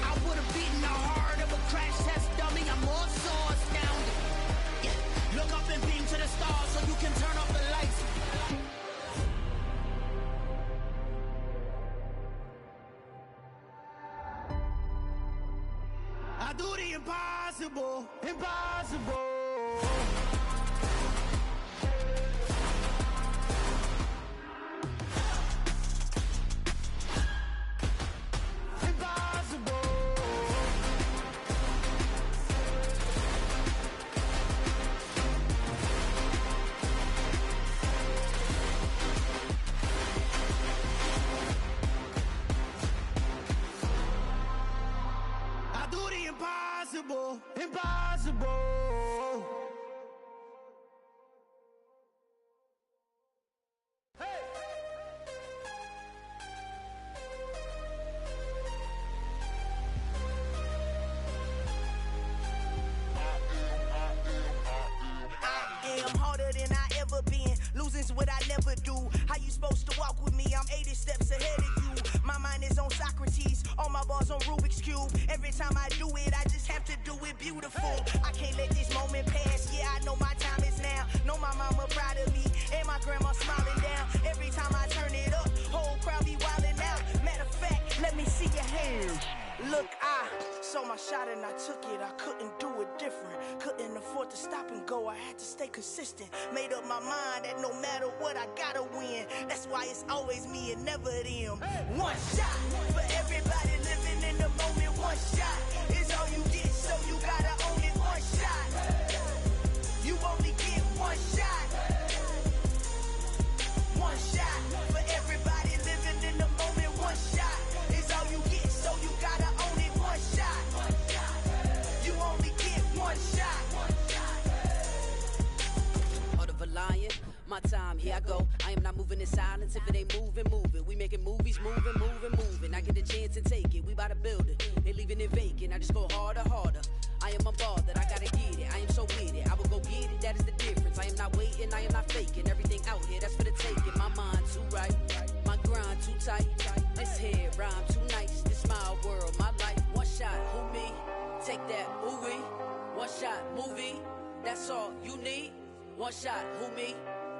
I would've beaten the heart of a crash test dummy, I'm more so astounded. Yeah. Look up and beam to the stars so you can turn off the lights. I do the impossible, impossible. Impossible, impossible. Hey! I am harder than I ever been. Losing's what I never do. How you supposed to walk with me? I'm 80 steps ahead of you. My mind is on Socrates, all my bars on Rubik's Cube. Every time I do it, I just have to do it beautiful. I can't let this moment pass, yeah, I know my time is now. Know my mama proud of me, and my grandma smiling down. Every time I turn it up, whole crowd be wildin' out. Matter of fact, let me see your hands. Look, I saw my shot and I took it, I couldn't do it different. Couldn't afford to stop and go, I had to stay consistent. Made up my mind that no matter what, I gotta win. That's why it's always me and never them. One shot for everybody living in the moment. One shot is all you get, so you gotta own it. One shot, you only get one shot. One shot for everybody living in the moment. One shot is all you get, so you gotta own it. One shot, you only get one shot. Heart of a lion, my time, here I go. I am not moving in silence. If it ain't moving, moving. We making movies, moving, moving, moving. I get a chance to take it. We bout to build it. They leaving it vacant. I just go harder, harder. I am a ball that I gotta get it. I am so with it. I will go get it. That is the difference. I am not waiting. I am not faking. Everything out here, that's for the taking. My mind too right. My grind too tight. This head rhyme too nice. This my world, my life. One shot, who me? Take that, ooh wee. One shot, movie. That's all you need. One shot, who me?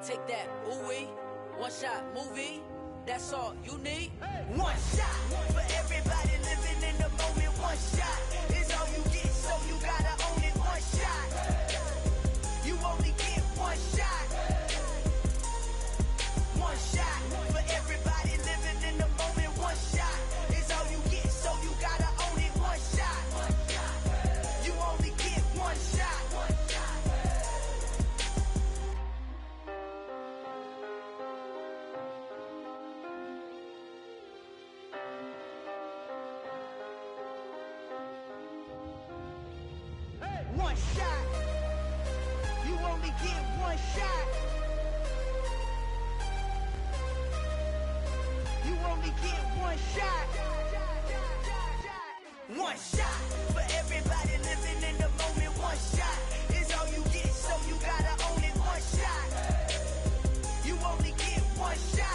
Take that, ooh wee. One shot, movie. That's all you need. One shot for everybody living in the moment. One shot is all you get, so you gotta own it. One shot, you only get one shot. One shot for everybody living in the moment. One shot is all you get, so you gotta own it. One shot, you only get one shot. shot. You only get one shot. You only get one shot. One shot for everybody living in the moment. One shot is all you get, so you gotta own it. One shot. You only get one shot.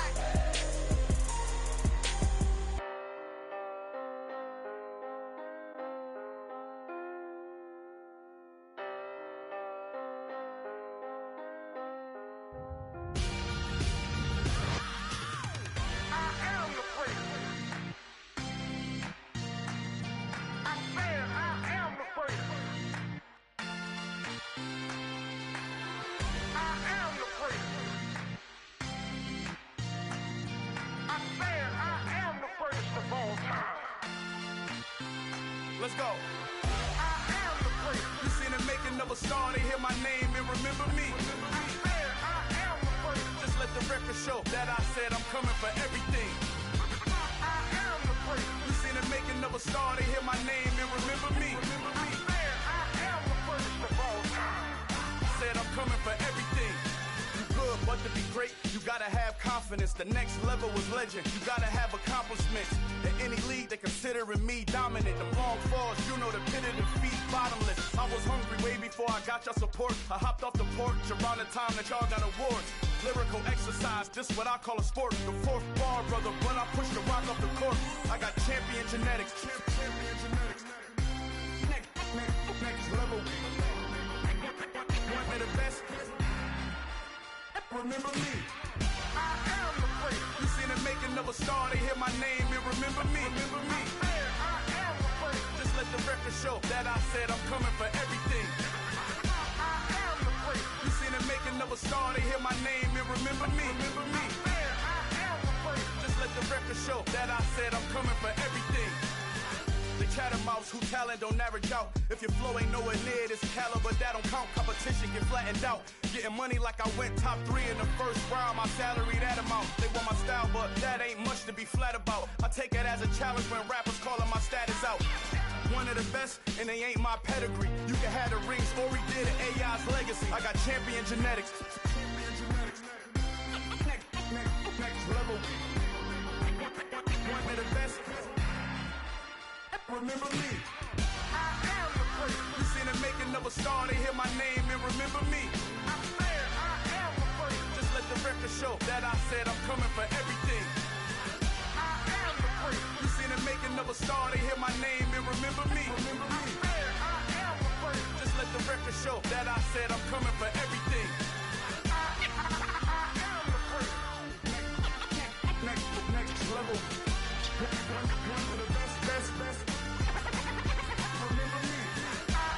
Let's go. I am the prince. You seen the making of a star, they hear my name and remember me. I am the prince. Just let the record show that I said I'm coming for everything. I am the prince. You seen the making of a star, they hear my name and remember me. I am the first of all time. Said I'm coming for everything. Good, but to be great, you gotta have confidence. The next level was legend. You gotta have accomplishments. In any league, they considering me dominant. The long falls, you know the pit of defeat, bottomless. I was hungry way before I got your support. I hopped off the porch around the time that y'all got awards. Lyrical exercise, this what I call a sport. The fourth bar, brother, when I push the rock off the court. I got champion genetics. Champion genetics. Next level. One of the best. Remember me. I am the prince. You seen the making of a star, they hear my name and remember me. Remember me. I am the prince. Just let the record show that I said I'm coming for everything. I am the prince. You seen the making of a star, they hear my name and remember me. Remember me. I am the prince. Just let the record show that I said I'm coming for everything. The catamounts who talent don't average out. If your flow ain't nowhere near this caliber, that don't count. Competition get flattened out. Getting money like I went top 3 in the first round. My salary that amount. They want my style, but that ain't much to be flat about. I take it as a challenge when rappers calling my status out. One of the best, and they ain't my pedigree. You can have the rings, or we did it, AI's legacy. I got champion genetics. Next level. One of the best. Remember me. I am the prince. You seen the making of a star, they hear my name and remember me. I am the prince. Just let the record show that I said I'm coming for everything. I am the prince. You seen the making of a star, they hear my name and remember me. Remember me. I am the prince. Just let the record show that I said I'm coming for everything. I am the prince. Next level. One of the best. Remember me. I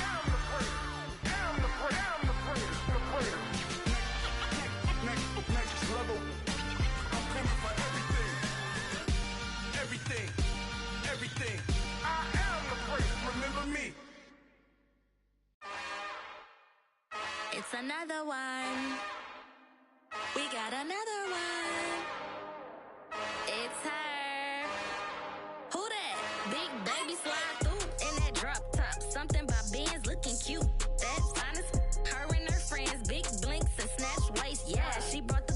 am the prince. I'm the prince. The prince. Next level. I'm coming for everything. Everything. I am the prince. Remember me. It's another one. We got another one. It's her. Who that? Big baby slide through in that drop top. Something by Benz looking cute. That's honest. Her and her friends, big blinks and snatch waist. Yeah, she brought the.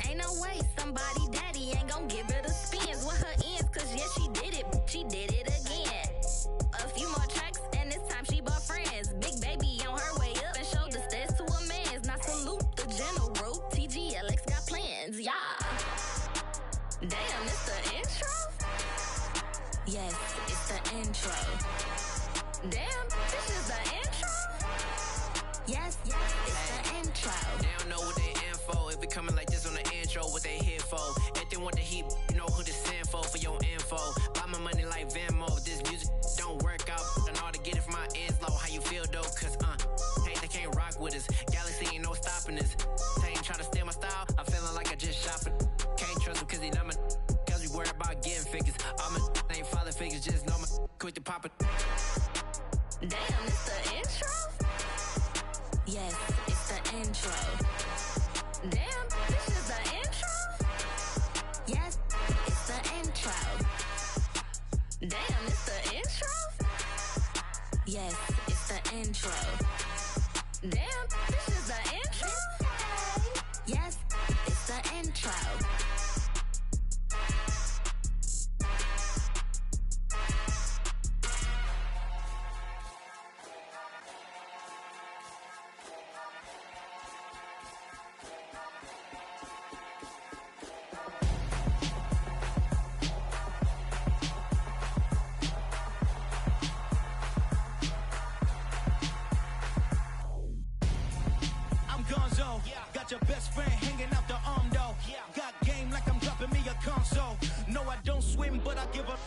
Ain't no way somebody daddy ain't gon' give her the spins with her ends. Cause yeah, she did it. She did it again. A few more tracks and this time she bought friends. Big baby on her way up and showed the stairs to a man's. Now salute the general. TGLX got plans. Yeah. Damn, it's the intro? Yes, it's the intro. Damn, this is the intro? Yes, it's the intro. They don't know what they in for. If we coming like this on the intro, what they here for? If they want the heat, you know who to send for your info. Buy my money like Venmo. If this music don't work out, I know how to get it from my ends low. How you feel though? Cause hey, they can't rock with us. Galaxy ain't no stopping us. They ain't try to steal my style. I'm feeling like I just shop it. Can't trust them cause they numb it. Cause we worried about getting figures. All my ain't father figures, just know my quick to pop it. Damn, it's the intro? Yes, it's the intro. Damn, this is the intro? Yes, it's the intro. Damn, it's the intro? Yes, it's the intro. Damn, this is the intro? Yes, it's the intro. Got your best friend hanging out the arm though. Got game like I'm dropping me a console. No, I don't swim, but I give a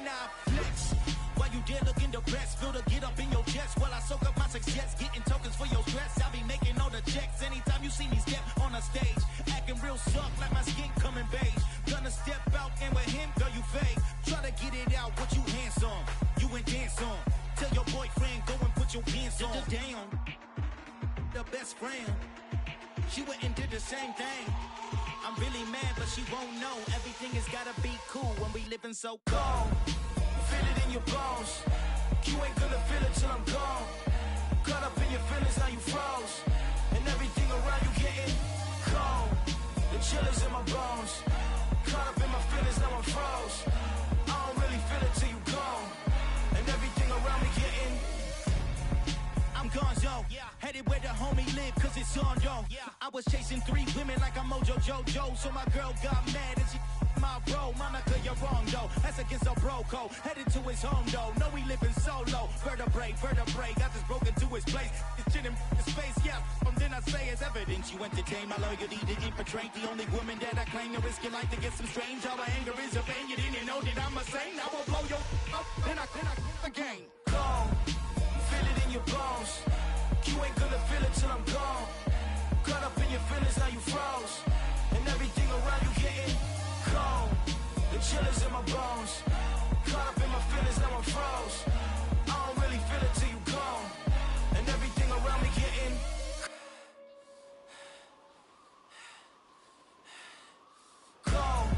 now I flex. While you there looking depressed, feel the get up in your chest while I soak up my success, getting tokens for your stress. I'll be making all the checks anytime you see me step on a stage, acting real soft like my skin coming beige. Gonna step out and with him, girl, you fake. Try to get it out, what you handsome, you ain't dance on. Tell your boyfriend go and put your pants on. Down, the best friend. She went and did the same thing. I'm really mad, but she won't know. Everything has gotta be cool when we living so cold. Feel it in your bones. You ain't gonna feel it till I'm gone. Caught up in your feelings, now you froze. And everything around you getting cold. The chill is in my bones. Caught up in my feelings, now I'm froze. I don't really feel it till you gone. And everything around me getting I'm gonzo, headed where the homie live, cause it's on, yo. I was chasing 3 women like I'm Mojo Jojo, so my girl got mad and she my bro. Monica, you're wrong, though. That's against a bro code. Headed to his home, though. No, we living solo. Vertebrae, got this broken to his place. It's chin in his face, yeah. Then I say it's evidence you entertain my loyalty to infiltrate the only woman that I claim to risk your life to get some strange. All my anger is a pain. You didn't know that I'm a saint. I will blow your up, then I again. Gone. Feel it in your bones. You ain't gonna feel it till I'm gone. Caught up in your feelings, now you froze. And everything around you getting cold. The chill is in my bones. Caught up in my feelings, now I'm froze. I don't really feel it till you gone. And everything around me getting cold.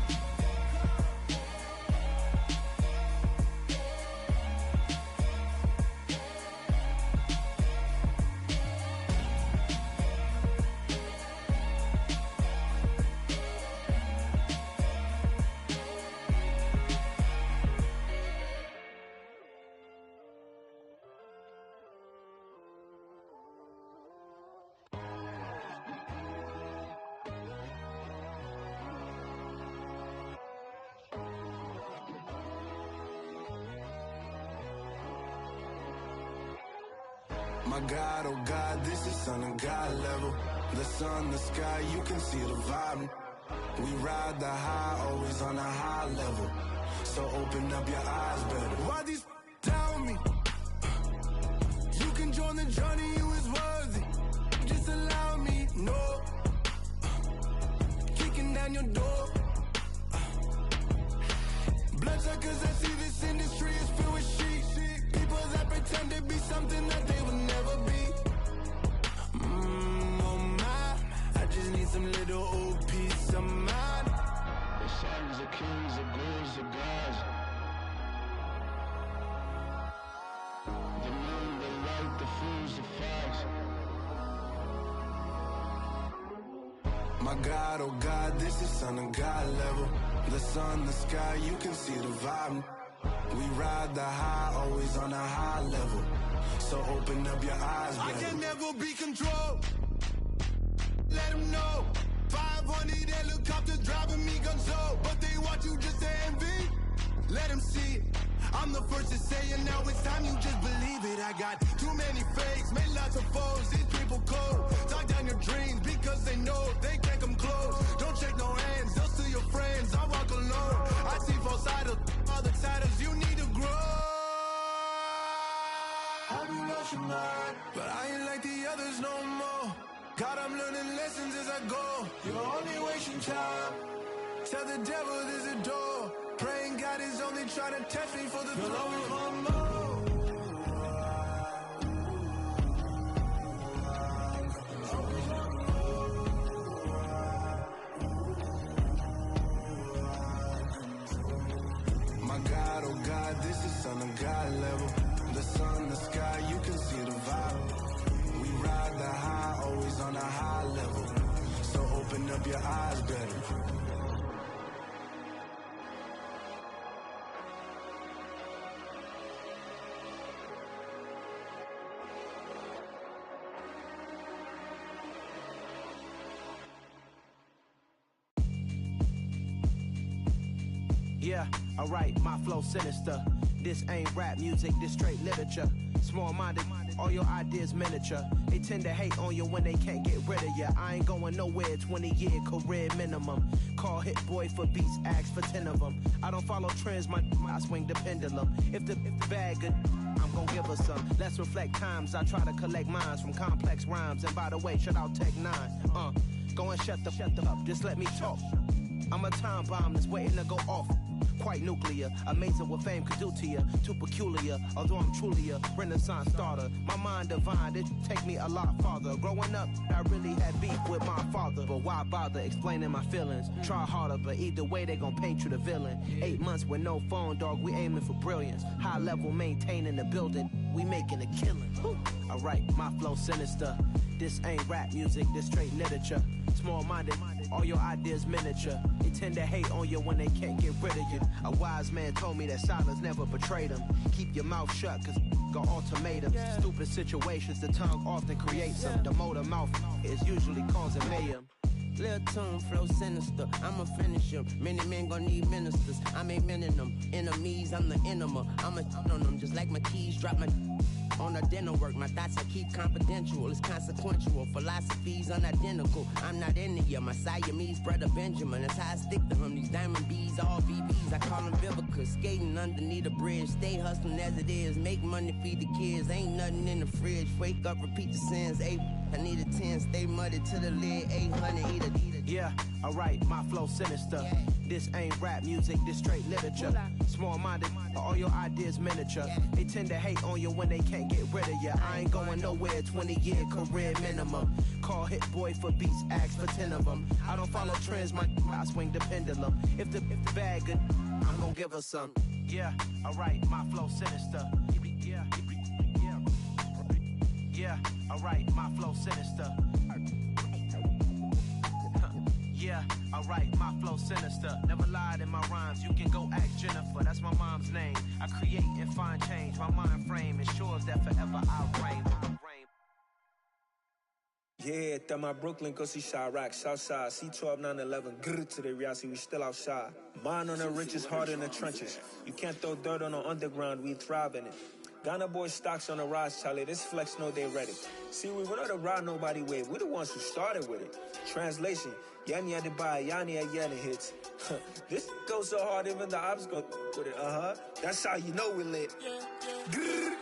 My God, oh God, this is Son of God level. The sun, the sky, you can see the vibe. We ride the high, always on a high level. So open up your eyes better. Why these tell me? You can join the journey, you is worthy. Just allow me, no. Kicking down your door. Bloodsuckers, I see this industry is filled with sheep. People that pretend to be something that they will never be. Oh my, I just need some little old peace of mind. The sons of kings, the ghouls, the gods. The moon, the light, the fools, the facts. My God, oh God, this is Son of God level. The sun, the sky, you can see the vibe. We ride the high, always on a high level. So open up your eyes, baby. I can never be controlled. Let them know. 500 helicopters driving me gonzo. But they want you just to envy. Let them see it. I'm the first to say it, now it's time you just believe it. I got too many fakes, made lots of foes. These people cold. Talk down your dreams because they know they can't come close. Don't shake no hands, they'll steal your friends. I walk alone. I see false idols, other titles, you need to grow. Have you lost your mind? But I ain't like the others no more. God, I'm learning lessons as I go. You're only wasting time. Tell the devil there's a door. Praying God is only trying to test me for the flow. My God, oh God, this is Son of God level. The sun, the sky, you can see the vibe. keep your eyes better. Yeah, alright, my flow sinister. This ain't rap music, this straight literature. Small-minded, all your ideas miniature. They tend to hate on you when they can't get rid of you. I ain't going nowhere, 20-year career minimum. Call Hit Boy for beats, ask for 10 of them. I don't follow trends, I swing the pendulum. If the bag good, I'm gon' give her some. Let's reflect times, I try to collect minds from complex rhymes. And by the way, shout out Tech 9. Go and shut the up, just let me talk. I'm a time bomb that's waiting to go off. Quite nuclear, amazing what fame could do to you. Too peculiar, although I'm truly a renaissance starter. My mind divine, it take me a lot farther. Growing up, I really had beef with my father. But why bother explaining my feelings? Try harder, but either way they gon' paint you the villain. 8 months with no phone, dog, we aiming for brilliance. High level, maintaining the building, we making a killing. Alright, my flow sinister. This ain't rap music, this straight literature. Small-minded, all your ideas miniature. They tend to hate on you when they can't get rid of you. A wise man told me that silence never betrayed him. Keep your mouth shut, cause got ultimatums. Stupid situations, the tongue often creates them. The motor mouth is usually causing mayhem. Lil' tune, flow sinister, I'ma finish him. Many men gon' need ministers, I'm aiming them. Enemies, I'm the enema. I'ma on them, just like my keys, drop my on a dinner work. My thoughts I keep confidential, it's consequential. Philosophies unidentical, I'm not into you. My Siamese brother Benjamin, that's how I stick to him. These diamond bees, all VBs, I call them Vivica. Skating underneath a bridge, stay hustling as it is. Make money, feed the kids, ain't nothing in the fridge. Wake up, repeat the sins, I need a 10, stay muddy to the lid, 800, eat a. Yeah, alright, my flow sinister. This ain't rap music, this straight literature. Small-minded, all your ideas miniature. They tend to hate on you when they can't get rid of you. I ain't going nowhere, 20-year career minimum. Call Hit Boy for beats, ask for 10 of them. I don't follow trends, I swing the pendulum. If the bag good, I'm gon' give her some. Yeah, alright, my flow sinister. Yeah, alright, my flow sinister. Yeah, alright, my flow sinister. Never lied in my rhymes, you can go ask Jennifer. That's my mom's name. I create and find change. My mind frame ensures that forever I'll reign. Yeah, that my Brooklyn, go see Chirac, Southside, C12, 911, grrr to the reality, we still outside. Mine on the richest, heart in the trenches. You can't throw dirt on the underground, we thrive in it. Ghana boys stocks on the rise, Charlie. This flex know they ready. See, we were not to ride nobody with. We're the ones who started with it. Translation: Yanni had to buy, Yanni had Yanni hits. This goes so hard, even the ops go with it. That's how you know we lit. Grrr.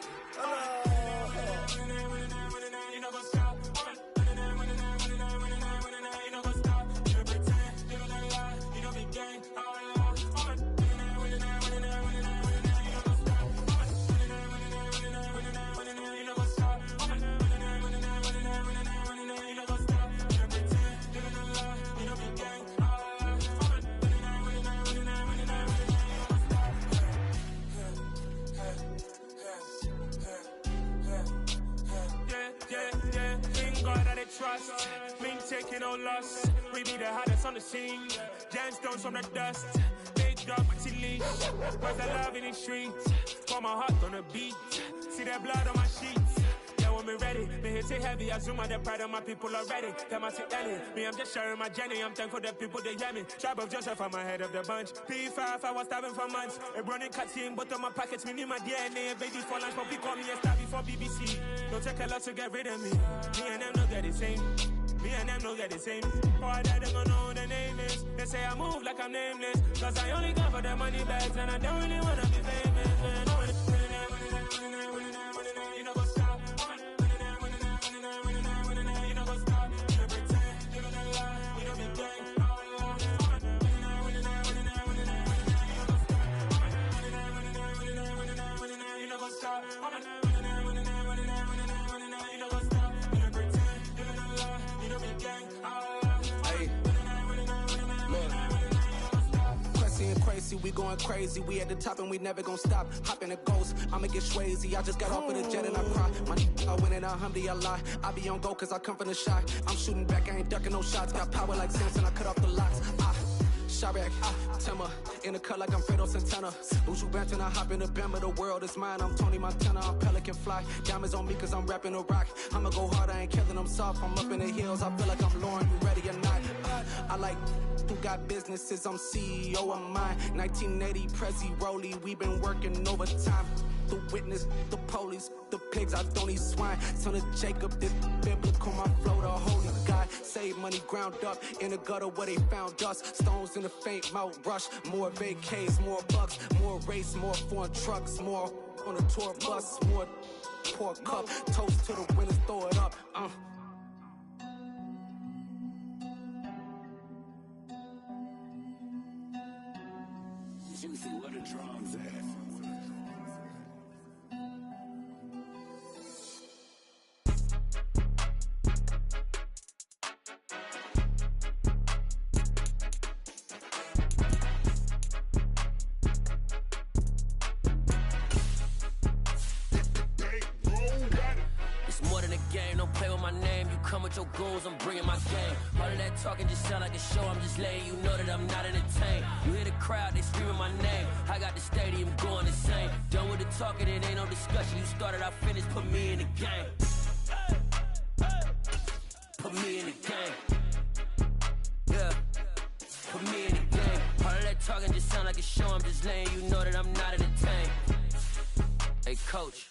Trust, been taking no loss. We be the hottest on the scene. Gemstones from the dust. Big dog, pretty leash. Where's the love in the streets? Pour my heart on the beat. See that blood on my sheets. Yeah, when me ready, me hit it heavy. I zoom out the pride of my people already. Them I see Ellie. Me, I'm just sharing my journey. I'm thankful that people they hear me. Tribe of Joseph, I'm ahead of the bunch. P5, I was starving for months. A running cuts in, but on my pockets, me need my DNA. Baby for lunch, but we call me a star before BBC. Don't take a lot to get rid of me. Me and them don't get the same. Me and them don't get the same. Boy, that they gonna know who the name is. They say I move like I'm nameless. Cause I only come for the money bags. And I don't really wanna be famous, man. You know go stop. You know go stop. You know pretend. You know the lie. You know be gang. You know go stop. we going crazy. We at the top and we never gonna stop. Hop in a ghost, I'ma get Swayze. I just got off of the jet and I cry. My I win in a alhamdulillah. I be on go cause I come from the shot. I'm shooting back, I ain't ducking no shots. Got power like Samson, I cut off the locks. Sharek, Timmer, in the cut like I'm Fredo Santana. Buju Banton, I hop in the Bama, the world is mine. I'm Tony Montana, I'm Pelican Fly. Diamonds on me cause I'm rapping a rock. I'ma go hard, I ain't killing them soft. I'm up in the hills, I feel like I'm Lauren, you ready or not? I like who got businesses, I'm CEO of mine. 1980, Prezi Rolly, we been working overtime. The witness, the police, the pigs, I don't eat swine. Son of Jacob, this biblical, my flow, the holy God. Save money ground up in the gutter where they found us. Stones in the faint Mount Rush. More vacays, more bucks, more race, more foreign trucks, more on a tour bus, more pour cup. Toast to the winners, throw it up. Juicy, where the drums at? Your goals, I'm bringing my game. All of that talking just sound like a show. I'm just letting you know that I'm not entertained. You hear the crowd, they screaming my name. I got the stadium going insane. Done with the talking, it ain't no discussion. You started, I finished, put me in the game. Put me in the game. Yeah, put me in the game. All of that talking just sound like a show. I'm just letting you know that I'm not entertained. Hey, coach.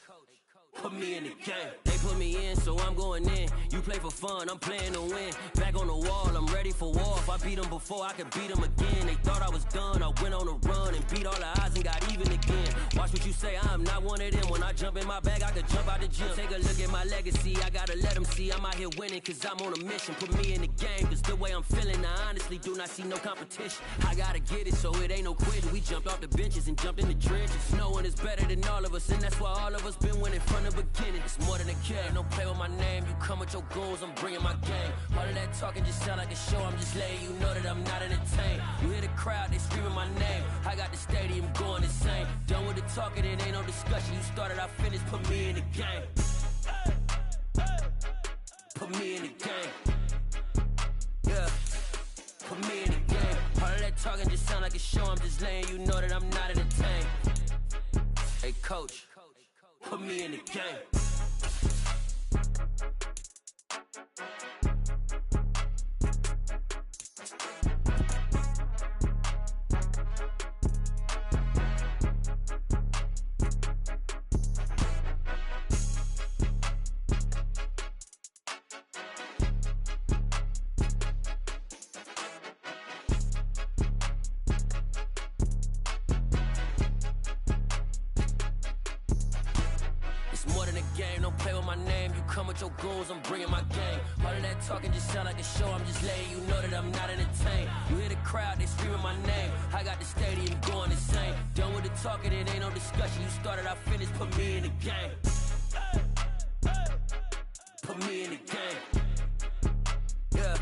Put me in the game. They put me in, so I'm going in. You play for fun, I'm playing to win. Back on the wall, I'm ready for war. If I beat them before, I could beat them again. They thought I was done, I went on a run and beat all the odds and got even again. Watch what you say, I'm not one of them. When I jump in my bag, I could jump out the gym. Take a look at my legacy, I gotta let them see I'm out here winning, cause I'm on a mission. Put me in the game, cause the way I'm feeling, I honestly do not see no competition. I gotta get it, so it ain't no quitting. We jumped off the benches and jumped in the trenches. No one is better than all of us, and that's why all of us been winning from the beginning. It's more than a game, don't play with my name. You come with your goals, I'm bringing my game. All of that talking just sound like a show. I'm just letting you know that I'm not entertained. You hear the crowd, they screaming my name. I got the stadium going insane. Done with the talking, it ain't no discussion. You started, I finished, put me in the game. Put me in the game. Yeah, put me in the game. All of that talking just sound like a show. I'm just letting you know that I'm not entertained. Hey, coach, put me in the game. Your goals, I'm bringing my game. All of that talking just sound like a show. I'm just letting you know that I'm not entertained. You hear the crowd, they screaming my name. I got the stadium going insane. Done with the talking, it ain't no discussion. You started, I finished, put me in the game. Put me in the game. Yeah,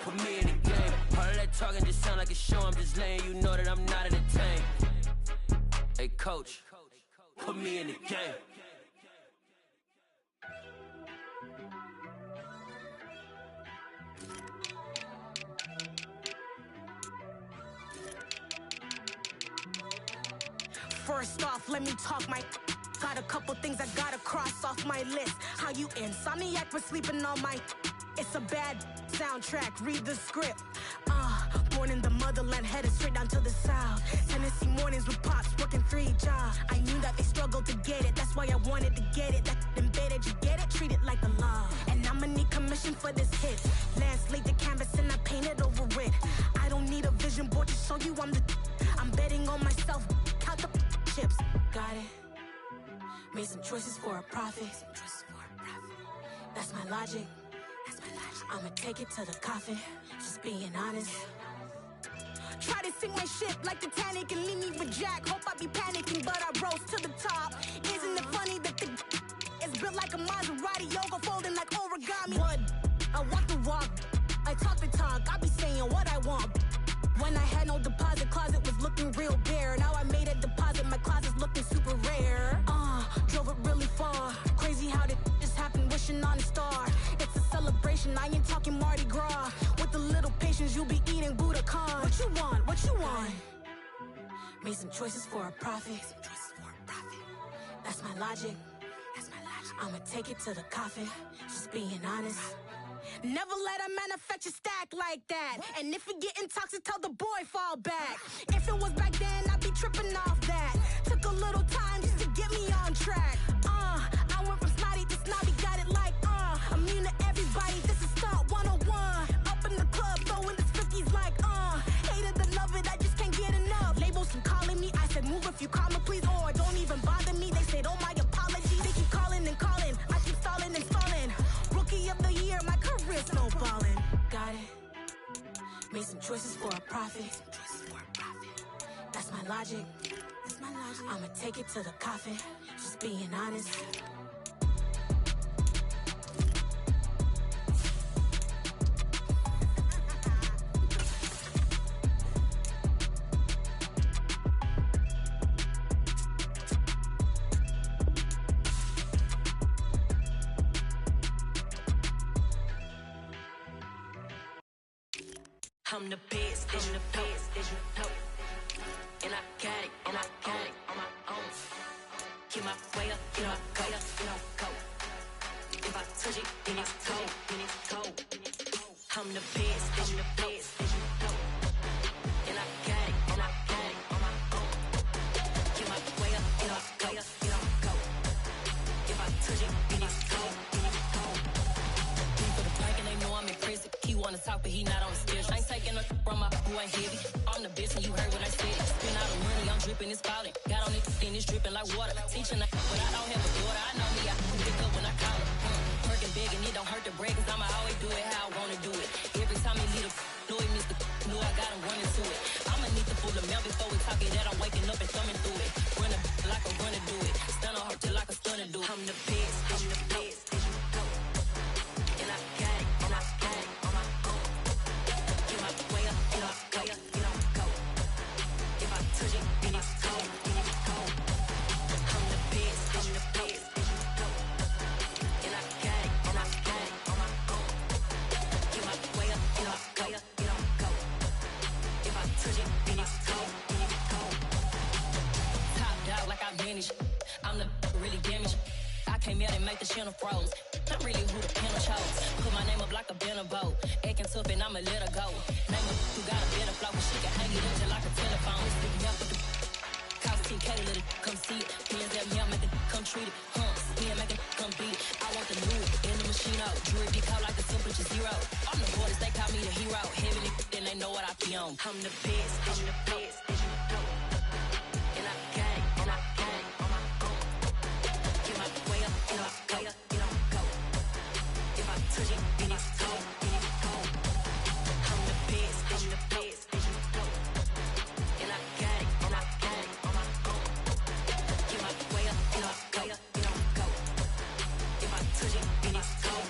put me in the game. All of that talking just sound like a show. I'm just letting you know that I'm not entertained. Hey, coach, put me in the game. First off, let me talk my... Got a couple things I gotta cross off my list. How you insomniac for sleeping on my... It's a bad soundtrack, read the script. Born in the motherland, headed straight down to the south. Tennessee mornings with pops, working 3 jobs. I knew that they struggled to get it, that's why I wanted to get it. That embedded, you get it, treat it like a law. And I'ma need commission for this hit. Lance laid the canvas and I painted over it. I don't need a vision board to show you I'm the... I'm betting on myself, count the chips. Got it. Made some choices for a profit. That's my logic. I'ma take it to the coffin, just being honest. Try to sink my ship like Titanic and leave me with Jack. Hope I be panicking, but I rose to the top. Isn't it funny that the is built like a Maserati, yoga folding like origami? What? I walk the walk, I talk the talk, I be saying what I want. When I had no deposit, closet was looking real bare. Now I made a deposit, my closet's looking super rare. Drove it really far. Crazy how did this happen, wishing on a star. It's a celebration, I ain't talking Mardi Gras. With a little patience, you'll be eating Budokan. What you want? What you want? Made some choices for a profit. That's my logic. I'ma take it to the coffin. Just being honest. Never let a manufacture stack like that. And if it getting toxic, tell the boy fall back. If it was back then, I'd be tripping off that. Took a little time just to get me on track. I went from snotty to snobby, got it like immune to everybody. This is stunt 101. Up in the club, throwing the 50s like hated to love it, I just can't get enough. Labels from calling me, I said move if you call me please, or don't even bother me. They said oh my apologies. They keep calling and calling, I keep stalling and stalling. Rookie of the year, my career snowballing. Got it. Made some choices for a profit. That's my logic. I'ma take it to the coffin. Just being honest. I'm the best, as you know. And I got it, on my own. Get my way up, go. If I touch it, then it's cold. I'm the best, as you know. And I got it, on my own. Get my way up, go. If I touch it, then it's cold. For the plank and they know I'm impressive. He wanna talk, but he not on the schedule. I ain't taking a from my boo, ain't heavy. I'm the best, and you heard what I said. Spend all the money, I'm dripping, it's falling. Got on it, and it's dripping like water. Teaching but I don't have a daughter. I know me, I can pick up when I call her. Working big, and it don't hurt to break, cause I'ma always do it how I wanna do it. Every time he lead a know he missed the know I got him running to it. I'ma need to pull the mail before we talk it that I'm waking up and thumbing through it. Run like I'm gonna do it. Stun on her till like a stunner do it. I'm the best, and I got it, on my own. Get my way up, go. If I touch it, then it's cold. I'm the best, and I got it, on my own. Get my way up, go. If I touch it, then it's cold. Top dog like I manage. I'm the really damaged. I came out and make the channel froze. I'm really who the panel chose. Put my name up like a banner boat. Acting tough and I'ma let her go. Name her who got a better flow, but she can hang it up just like a telephone. Sticking up with the cause TK to let it come see it. Hands up, yeah, make it come treat it. Yeah, make it come beat it. I want the new in the machine out. Jewelry be called like the temperature 0. I'm the boys, they call me the hero. Heavily, then they know what I be on. I'm the best, as you know. And I got it, on my own. Get my way up, go. If I touch it, then it's cold. I'm the best, as you know. And I got it, on my own. Get my way up, go. If I touch it, then it's cold.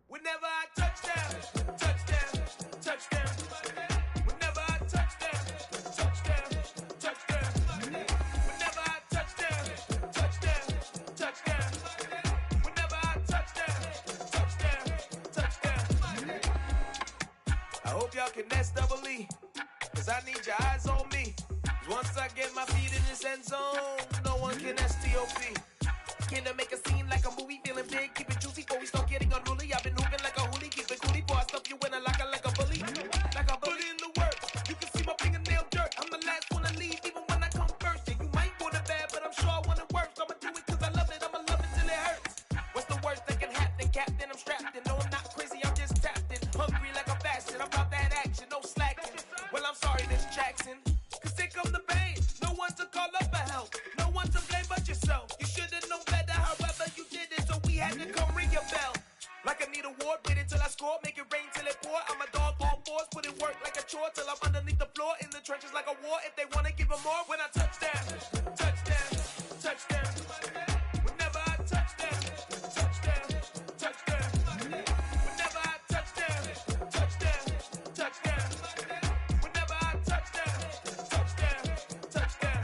Whenever I touch down. Whenever I touch down. Whenever I touch down. Whenever I touch down. I hope y'all can nest double E, cause I need your eyes on me. Once I get my feet in this end zone, no one can STOP. Can I make a scene like a movie, feeling big, keep it juicy before we start getting unruly. I've been hooping like a hoolie, keep it coolie before I stuff you in a locker like a bully. Like a bully in the work, you can see my fingernail dirt. I'm the last one to leave, even when I come first. Yeah, you might want it bad, but I'm sure I want it worse. I'ma do it cause I love it, I'ma love it till it hurts. What's the worst that can happen, Captain? I'm strapped in, no I'm not crazy, I'm just tapped in. Hungry like a bastard, I'm about that action, no slacking. Well I'm sorry, Miss Jackson, cause here come the pain. No one to call up for help, no one to blame but yourself. You should've known better, however you did it, so we had to come ring your bell. Like I need a ward, wait until I score, make it rain till it pour. I'm a dog on force, put in work like a chore till I'm underneath the floor, in the trenches like a war. If they wanna give them more, when I touch down. touchdown. Whenever I touchdown, touchdown, touchdown. Whenever I touchdown, touchdown, touchdown. Whenever I touchdown, touchdown, touchdown.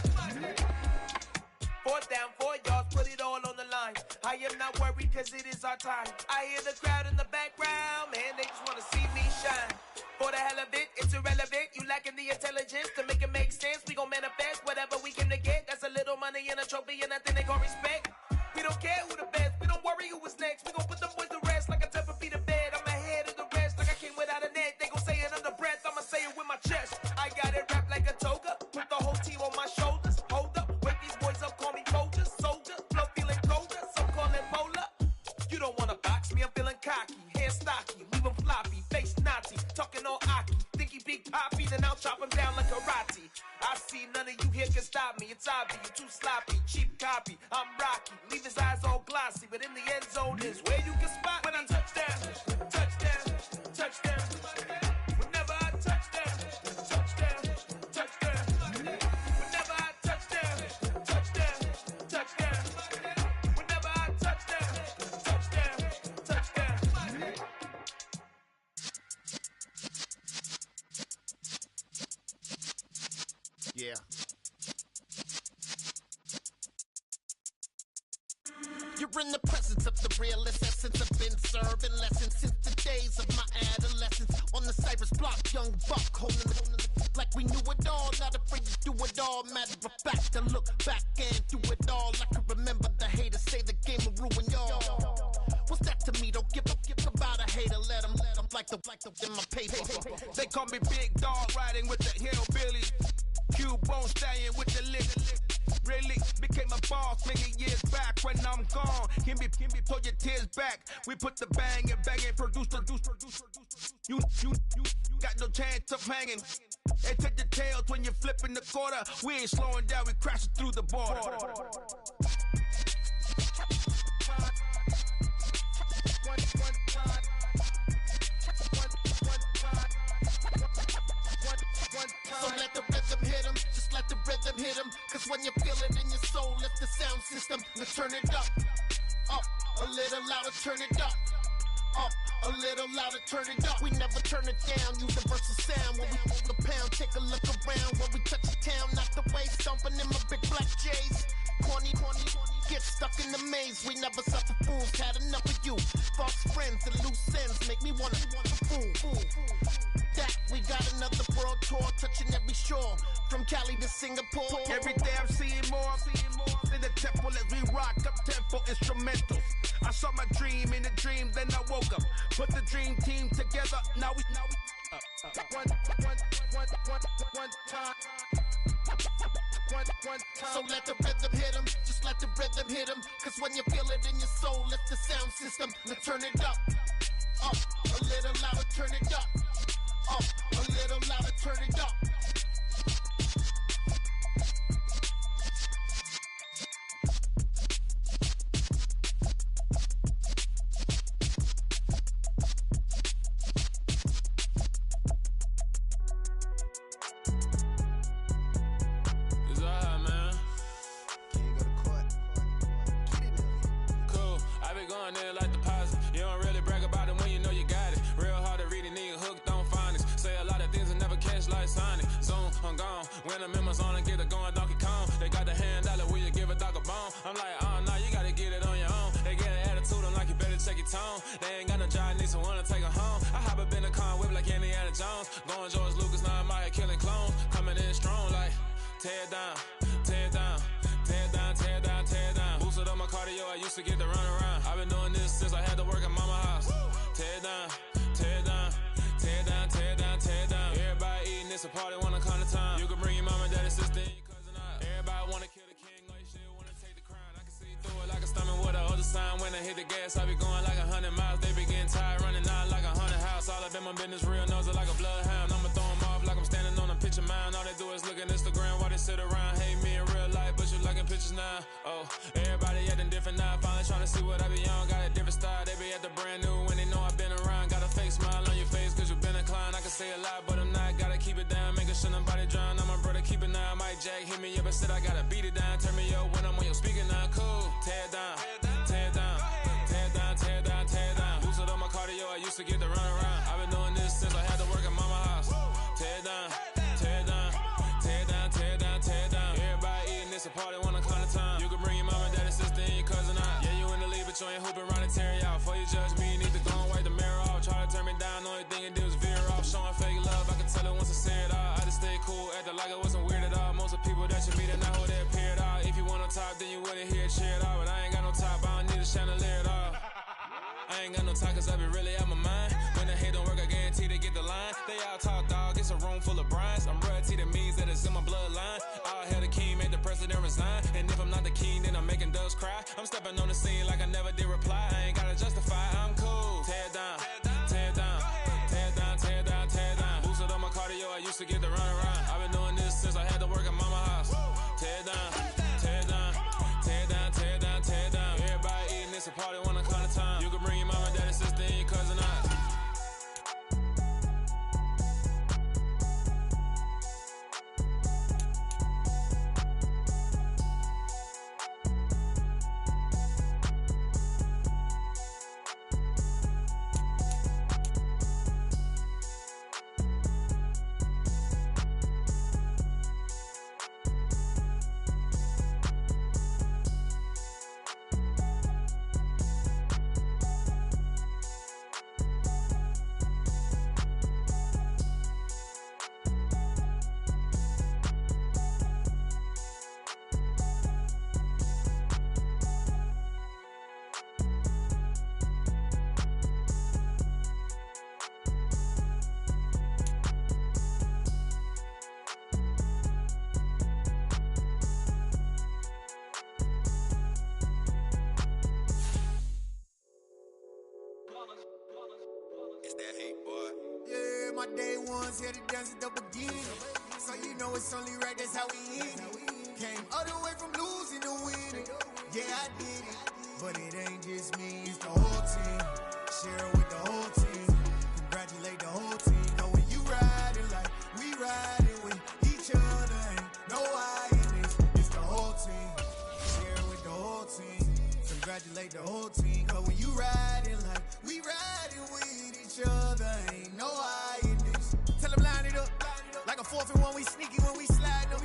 4th down, 4 yards, put it all on the line. I am not worried cause it is our time. I hear the crowd in the background, man, they just wanna see me shine. For the hell of it, it's irrelevant. You lacking the intelligence to make it make sense. We gon' manifest whatever we came to get. That's a little money and a trophy and nothing they gon' respect. We don't care who the best, we don't worry who was next. We gon' put them boys to rest like a 10 feet of bed. I'm ahead of the rest like I came without a net. They gon' say it under breath, I'ma say it with my chest. I got it wrapped like a toga, put the whole team on my shoulders. Hold up, wake these boys up, call me soldier, soldier. Flow feeling colder, so call it polar. You don't wanna box me, I'm feeling cocky. Hair stocky, leave him floppy, face naughty. Talking all aki, think he big poppy, then I'll chop him down like karate. I see none of you here can stop me. It's obvious, you too sloppy, cheap copy. I'm Rocky, leave his eyes all glossy, but in the end zone is where you can spot when I touchdown, touchdown, touchdown. Whenever I touchdown, touchdown, touchdown. Whenever I touchdown, touchdown, touchdown. Whenever I touchdown, touchdown, touchdown. Yeah. You're in the presence of the realest essence. I've been serving lessons since the days of my adolescence. On the Cypress block, young buck holding the like we knew it all. Not afraid to do it all. Matter of fact, to look back and do it all. I can remember the haters say the game will ruin y'all. What's that to me? Don't give about a hater. Let them like the in my paper. They call me Big Dog, riding with the hillbillies. Cubone stallion with the lick. Really became a boss many years back. When I'm gone, can be pull your tears back. We put the bang and produce. You got no chance of hanging. They take the tails when you're flipping the quarter. We ain't slowing down, we crashing through the border. So let the rhythm hit him, just let the rhythm hit him. Cause when you feel it in your soul, lift the sound system. Now turn it up, a little louder, turn it up, a little louder, turn it up. We never turn it down, universal sound. When we hold the pound, take a look around. When we touch the town, knock the way, stomping in my big black J's. Corny, get stuck in the maze. We never suffer fools, had enough of you. False friends and loose ends make me wanna fool. That we got another world tour, touching every shore, from Cali to Singapore. Every day I'm seeing more in the temple as we rock up tempo instrumentals. I saw my dream in a dream, then I woke up. Put the dream team together. Now we one time. So let the rhythm hit him, just let the rhythm hit him. Cause when you feel it in your soul, lift the sound system. Now turn it up, a little louder, turn it up, a little louder, turn it up. When I'm in my zone and get it going Donkey Kong. They got the hand dollar, will you give a dog a bone? I'm like, oh no, you gotta get it on your own. They get an attitude, I'm like, you better check your tone. They ain't got no job, need someone to take her home. I hop up in the car, whip like Indiana Jones. Going George Lucas, now I'm out here killing clones. Coming in strong like, tear down, tear down, tear down, tear down, tear down. Boosted up my cardio, I used to get to run around. I've been doing this since I had to work at mama house. Tear down, tear down, tear down, tear down, tear down. Everybody eating, it's a party, wanna come to time. You can bring your mama, daddy, sister, and your cousin out. Everybody wanna kill the king, like shit, wanna take the crown. I can see through it like a stomach with a other sign. When I hit the gas, I be going like 100 miles. They be getting tired, running out like 100 house. All up in my business, real nose it like a bloodhound. I'ma throw them off like I'm standing on a picture mound. All they do is look at Instagram while they sit around. Hate me in real life, but you liking pictures now. Oh, everybody acting different now. Finally trying to see what I be on. Got a different style, they be at the brand new when they know I've been around. Got a fake smile on your face, cause you been inclined. I can say a lot, but I'm not. Gotta keep it down, making sure nobody drown. I'm my brother, keep it now. I might Jack hit me up and said I gotta beat it down. Turn me up when I'm on your speaker now. Cool. Tear it down. Tear it down. Tear it down. Tear it down. Tear it down. Lose it on my cardio. I used to get to run around. I've been doing this since I had to work at mama house. Tear it down. Tear it down. Tear it down. Tear it down. Tear it down. Everybody eating this a party one o'clock of time. You can bring your mama, daddy, sister, and your cousin out. Yeah, you in the league, but you ain't hooping around and tear out. Before you judge me, you need to go and wipe the mirror off. Try to turn me down, the only thing it did was veer off. Showing fake love, I can tell it once I say it all. I just stay cool, acting like it wasn't weird at all. Most of the people that you meet are not who they appear at all. If you want on top, then you wouldn't hear it cheer at all. But I ain't got no top, I don't need a chandelier at all. I ain't got no time, cause I be really out my mind. When the hate don't work, I guarantee they get the line. They all talk, dog, it's a room full of brinds. I'm royalty, that means that it's in my bloodline. All hail the king, made the president resign. And if I'm not the king, then I'm making doves cry. I'm stepping on the scene like I never did reply. I ain't gotta justify, I'm cool. Tear it down, tear it down, tear it down, tear it down, tear it down. Boost it on my cardio, I used to get to run around. I've been doing this since I had to work at mama house. Tear it down, tear it down, tear it down, tear it down, tear it down. Everybody eating this a party one o'clock of time. You can bring your mama, daddy, sister, and your cousin out. My day one's here to dance at the beginning. So you know it's only right, that's how we end it. Came all the way from losing to winning. Yeah, I did it. But it ain't just me, it's the whole team. Share it with the whole team. Congratulate the whole team. Know when you riding like we riding with each other. Ain't no I in this, it's the whole team. Share it with the whole team. Congratulate the whole team. Cause when you riding like we riding with each other. Ain't no I in this. Tell them line it up. Like a 4th and 1, we sneaky when we slide up.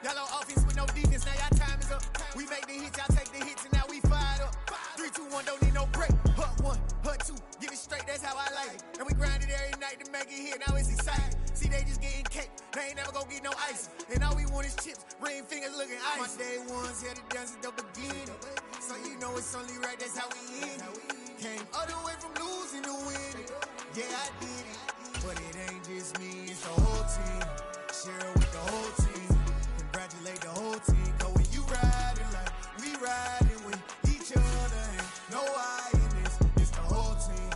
Y'all on offense with no defense, now y'all time is up. We make the hits, y'all take the hits, and now we fired up. 3, 2, 1, don't need no break. Hut 1, hut 2, give it straight, that's how I like it. And we grind it every night to make it hit, now it's exciting. See, they just getting cake, they ain't never gonna get no ice. And all we want is chips, ring fingers looking ice. My day one's here to dance at the beginning. So you know it's only right, that's how we end it. Came all the way from losing to winning. Yeah, I did it. But it ain't just me, it's the whole team. Share it with the whole team. Congratulate the whole team. Cause when you riding like we riding with each other. Ain't no I in this, it's the whole team.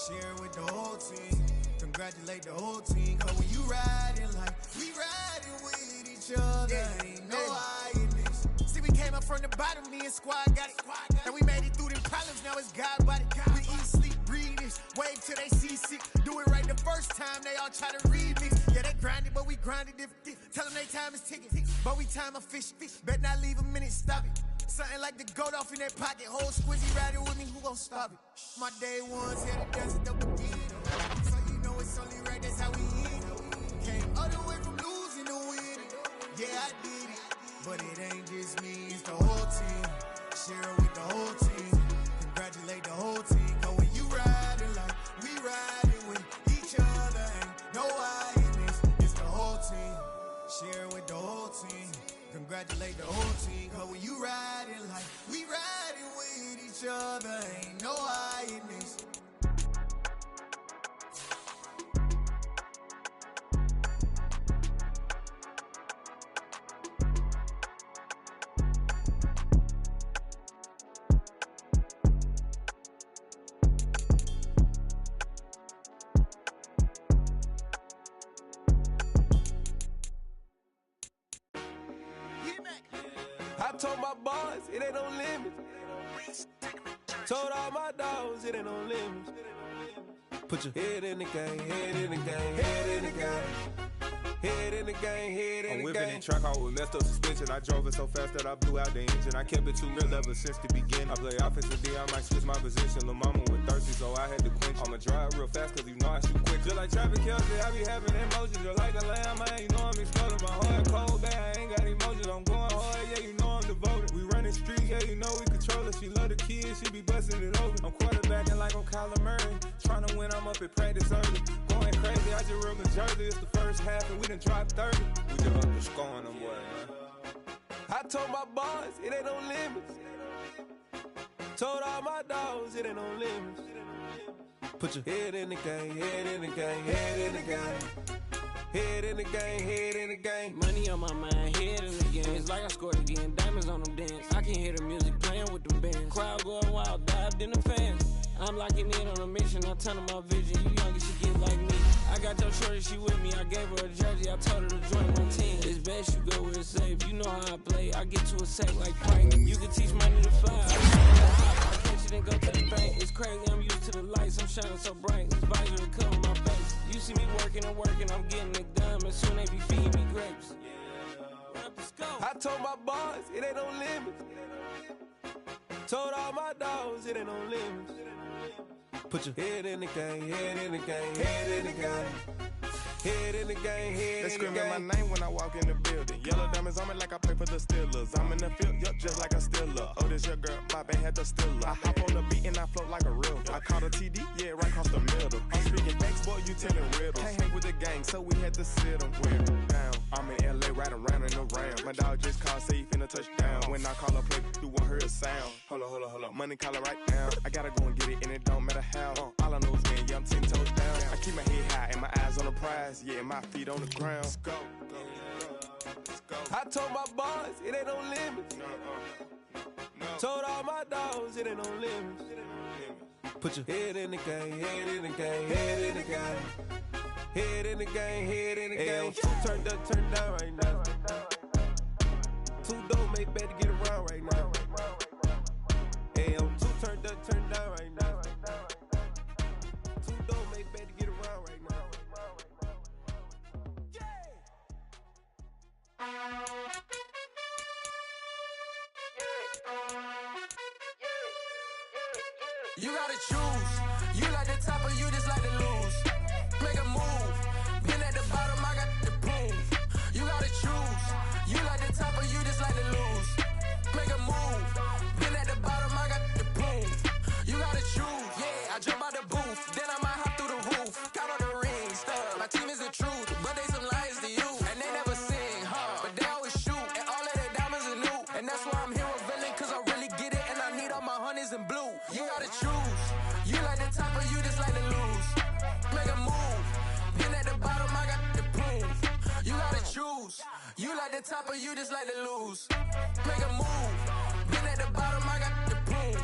Share it with the whole team. Congratulate the whole team. Cause when you riding like we riding with each other. Ain't no I in this. See, we came up from the bottom, me and squad got it. And we made it through them problems, now it's God body. We eat, sleep, breathe this. Wave till they see sick. Do it right the first time, they all try to remix. Yeah, they grinded, but we grinded different. Tell them they time is ticking, but we time a fish. Bet not leave a minute, stop it. Something like the goat off in their pocket. Whole squizzy riding with me, who gon' stop it? My day one's here to dance at the beginning. So you know it's only right, that's how we end it. Came all the way from losing to winning. Yeah, I did it. But it ain't just me, it's the whole team. Share it with the whole team. Congratulate the whole team. Cause when you riding like we riding with each other. Ain't no I in this, it's the whole team. Share it with the whole team. Congratulate the whole team. Cause when you riding like we riding with each other. Ain't no I in this. I told my boys, it ain't no limits. Told all my dogs, it ain't no limits. Put your head in the game, head in the game, head in the game. Head in the game, head in the game. I'm whipping in track out with messed up suspension. I drove it so fast that I blew out the engine. I kept it too real ever since the beginning. I play offensive D, I might switch my position. Lil' mama was thirsty, so I had to quench. I'ma drive real fast, cause you know I shoot quick. Just like Travis Kelce, I be having emotions. Just like a lamb, man, you know I'm exploding. My heart cold, bad, I ain't got emotions. I'm going hard, yeah, you know I'm devoted. We running streets, yeah, you know we control it. She love the kids, she be busting it over. I'm quarterbacking like I'm Kyler Murray. Trying to win, I'm up at practice early. Going crazy, I just real the jersey. It's the first half and we done dropped 30. We just underscoring them, boy, man. I told my boys, it ain't no limits. Told all my dogs, it ain't no limits. Put your head in the game, head in the game, head in the game. Head in the game, head in the game. Money on my mind, head in the game. It's like I scored again, diamonds on them dance. I can hear the music playing with them bands. Crowd going wild, dived in the fans. I'm locking in on a mission, I'm telling my vision. You young, you should get like me. I got your shorty, she with me. I gave her a jersey, I told her to join my team. It's best you go where it's safe. You know how I play, I get to a sack like Frank. You can teach money to fly. I can't you then go to the bank. It's crazy, I'm used to the lights. I'm shining so bright. This visor to cover my face. You see me working and working, I'm getting it done. And soon they be feeding me grapes. I told my boys, it ain't no limits. Told all my dogs, it ain't no limits. Put your head in the game, head in the game, head in the game. Head in the game, head in the game. They screaming my name when I walk in the building. Yellow diamonds on me like I play for the Steelers. I'm in the field, yup, just like a Steeler. Oh, this your girl, my band had the Steeler. I hop on the beat and I float like a river. I caught a TD, yeah, right across the middle. I'm speaking facts, boy, you telling riddles. Can't hang with the gang, so we had to sit them down. I'm in LA, riding around in the ram. My dog just called, say he finna touchdown. When I call a play, you won't hear a sound. Hold up, money calling right now. I gotta go and get it, and it don't matter how. All I know is win, yeah, I'm 10 toes down. I keep my head high and my eyes on the prize. Yeah, and my feet on the ground. Let's go. I told my boys, it ain't no limits. Told all my dogs, it ain't no limits. Put your head in the game, head in the game, head in the game. Head in the game, head in the game. Turned up, turned down right now. Too dope, make better get around right now. Hey, I'm too turned up, turned down right now. Too dope, make better get around right now. You gotta choose. You like the top or you just like to lose. Make a move. Been at the bottom, I got the proof. You gotta choose. You like the top or you just like to lose. Make a move. Been at the bottom, I got the proof. You gotta choose. Yeah, I jump out the booth, then I might hop through the roof. Got on the ring, stuff. My team is the truth, but they some liars to you. And they never sing, but they always shoot. And all of their diamonds are new. And that's why I'm here revealing, cause I really get it. And I need all my honeys in blue. You gotta choose. You like the top or you just like to lose. Make a move. Been at the bottom, I got the proof. You gotta choose. You like the top or you just like to lose. Make a move. Been at the bottom, I got the proof.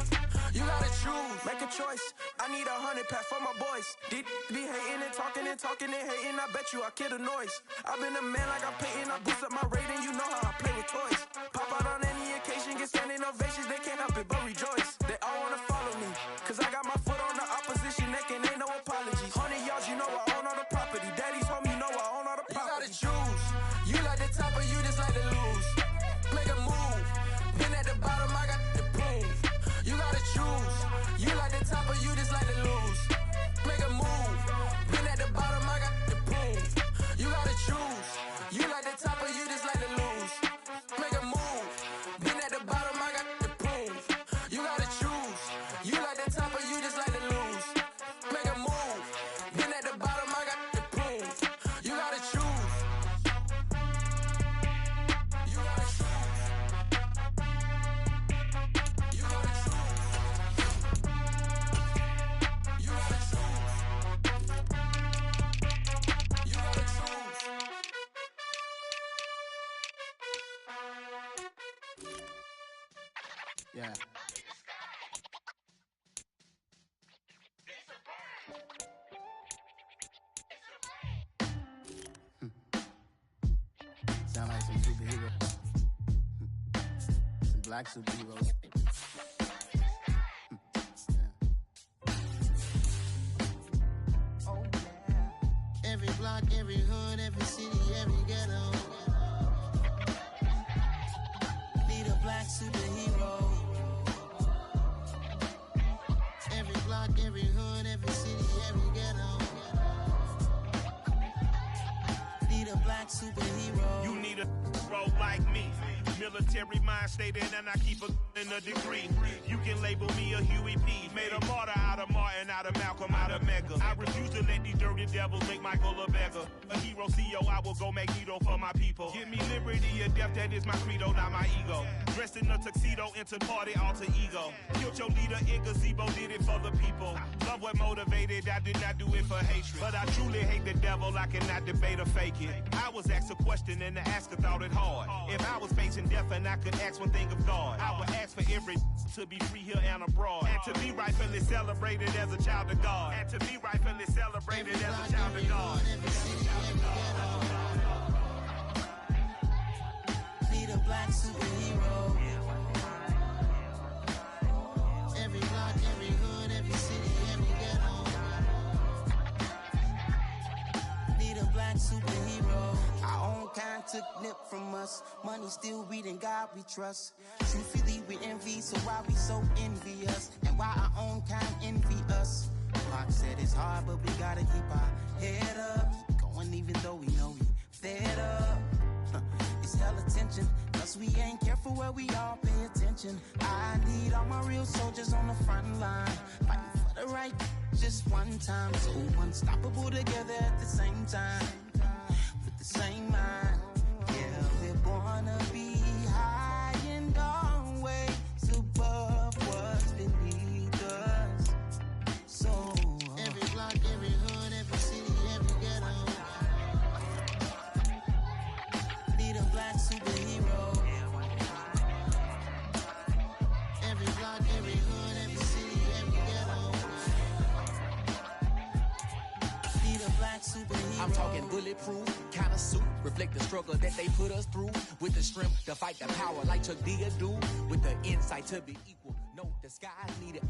You gotta choose. Make a choice. I need 100 pack for my boys. Did be hating and talking and hating. I bet you I kill the noise. I've been a man like I'm Peyton. I boost up my rating. You know how I play with toys. Pop out on any occasion, get standing ovations. They can't help it but rejoice. They all wanna follow me, cause I got my foot on the opposition neck and ain't no apologies. 100 yards, you know I own all the property. Daddy's home, you know I own all the property. You gotta choose. You like the top or you just like to lose. Make a move. Been at the bottom, I got the proof. You gotta choose. You like the top or you just like to lose. Make a move. Been at the bottom, I got the proof. You gotta choose. You like the top or you just like to lose. Make a move. Been at the bottom, I got the proof. You gotta choose. You like the top or you just like to lose. Make a move. Been at the bottom, I got the proof. You gotta choose. You gotta choose. You gotta choose. You gotta choose. You gotta choose. Yeah. Sound like some superheroes. Some black superheroes. Every block block, every hood, every city, every ghetto. Need a black superhero. Every block, every hood, every city, every ghetto. Need a black superhero. You need a role like me. Military mind stated, and I keep a in a degree. You can label me a Huey P. Made a martyr out of Martin, out of Malcolm, out of Mega. I refuse to let these dirty devils make Michael a beggar. A hero CEO, I will go Magneto for my people. Give me liberty or death, that is my credo, not my ego. Dressed in a tuxedo, into party, alter ego. Killed your leader in gazebo, did it for the people. Love what motivated, I did not do it for hatred. But I truly hate the devil, I cannot debate or fake it. I was asked a question and the asker thought it hard. If I was facing death and I could ask one thing of God, I would ask for every to be free here and abroad, and to be rightfully celebrated as a child of God, and to be rightfully celebrated as a child of God. Need a black superhero. Every block, every hood, every city, every ghetto. Need a black superhero. Our own kind took nip from us. Money still reading, God we trust. Truthfully we envy, so why we so envious? And why our own kind envy us? Mark said it's hard, but we gotta keep our head up. Going even though we know we fed up. It's hella tension, cause we ain't careful where we all pay attention. I need all my real soldiers on the front line, fighting for the right just one time. So unstoppable together at the same time, with the same mind. Yeah, we're gonna be high and always above what's beneath us. So every block, every hood, every city, every ghetto. Need a black superhero. Every block, every hood, every city, every ghetto. Need a black superhero. I'm talking bulletproof kind of suit, reflect the struggle that they put us through, with the strength to fight the power like Chuck D do, with the insight to be equal. No, the skies needed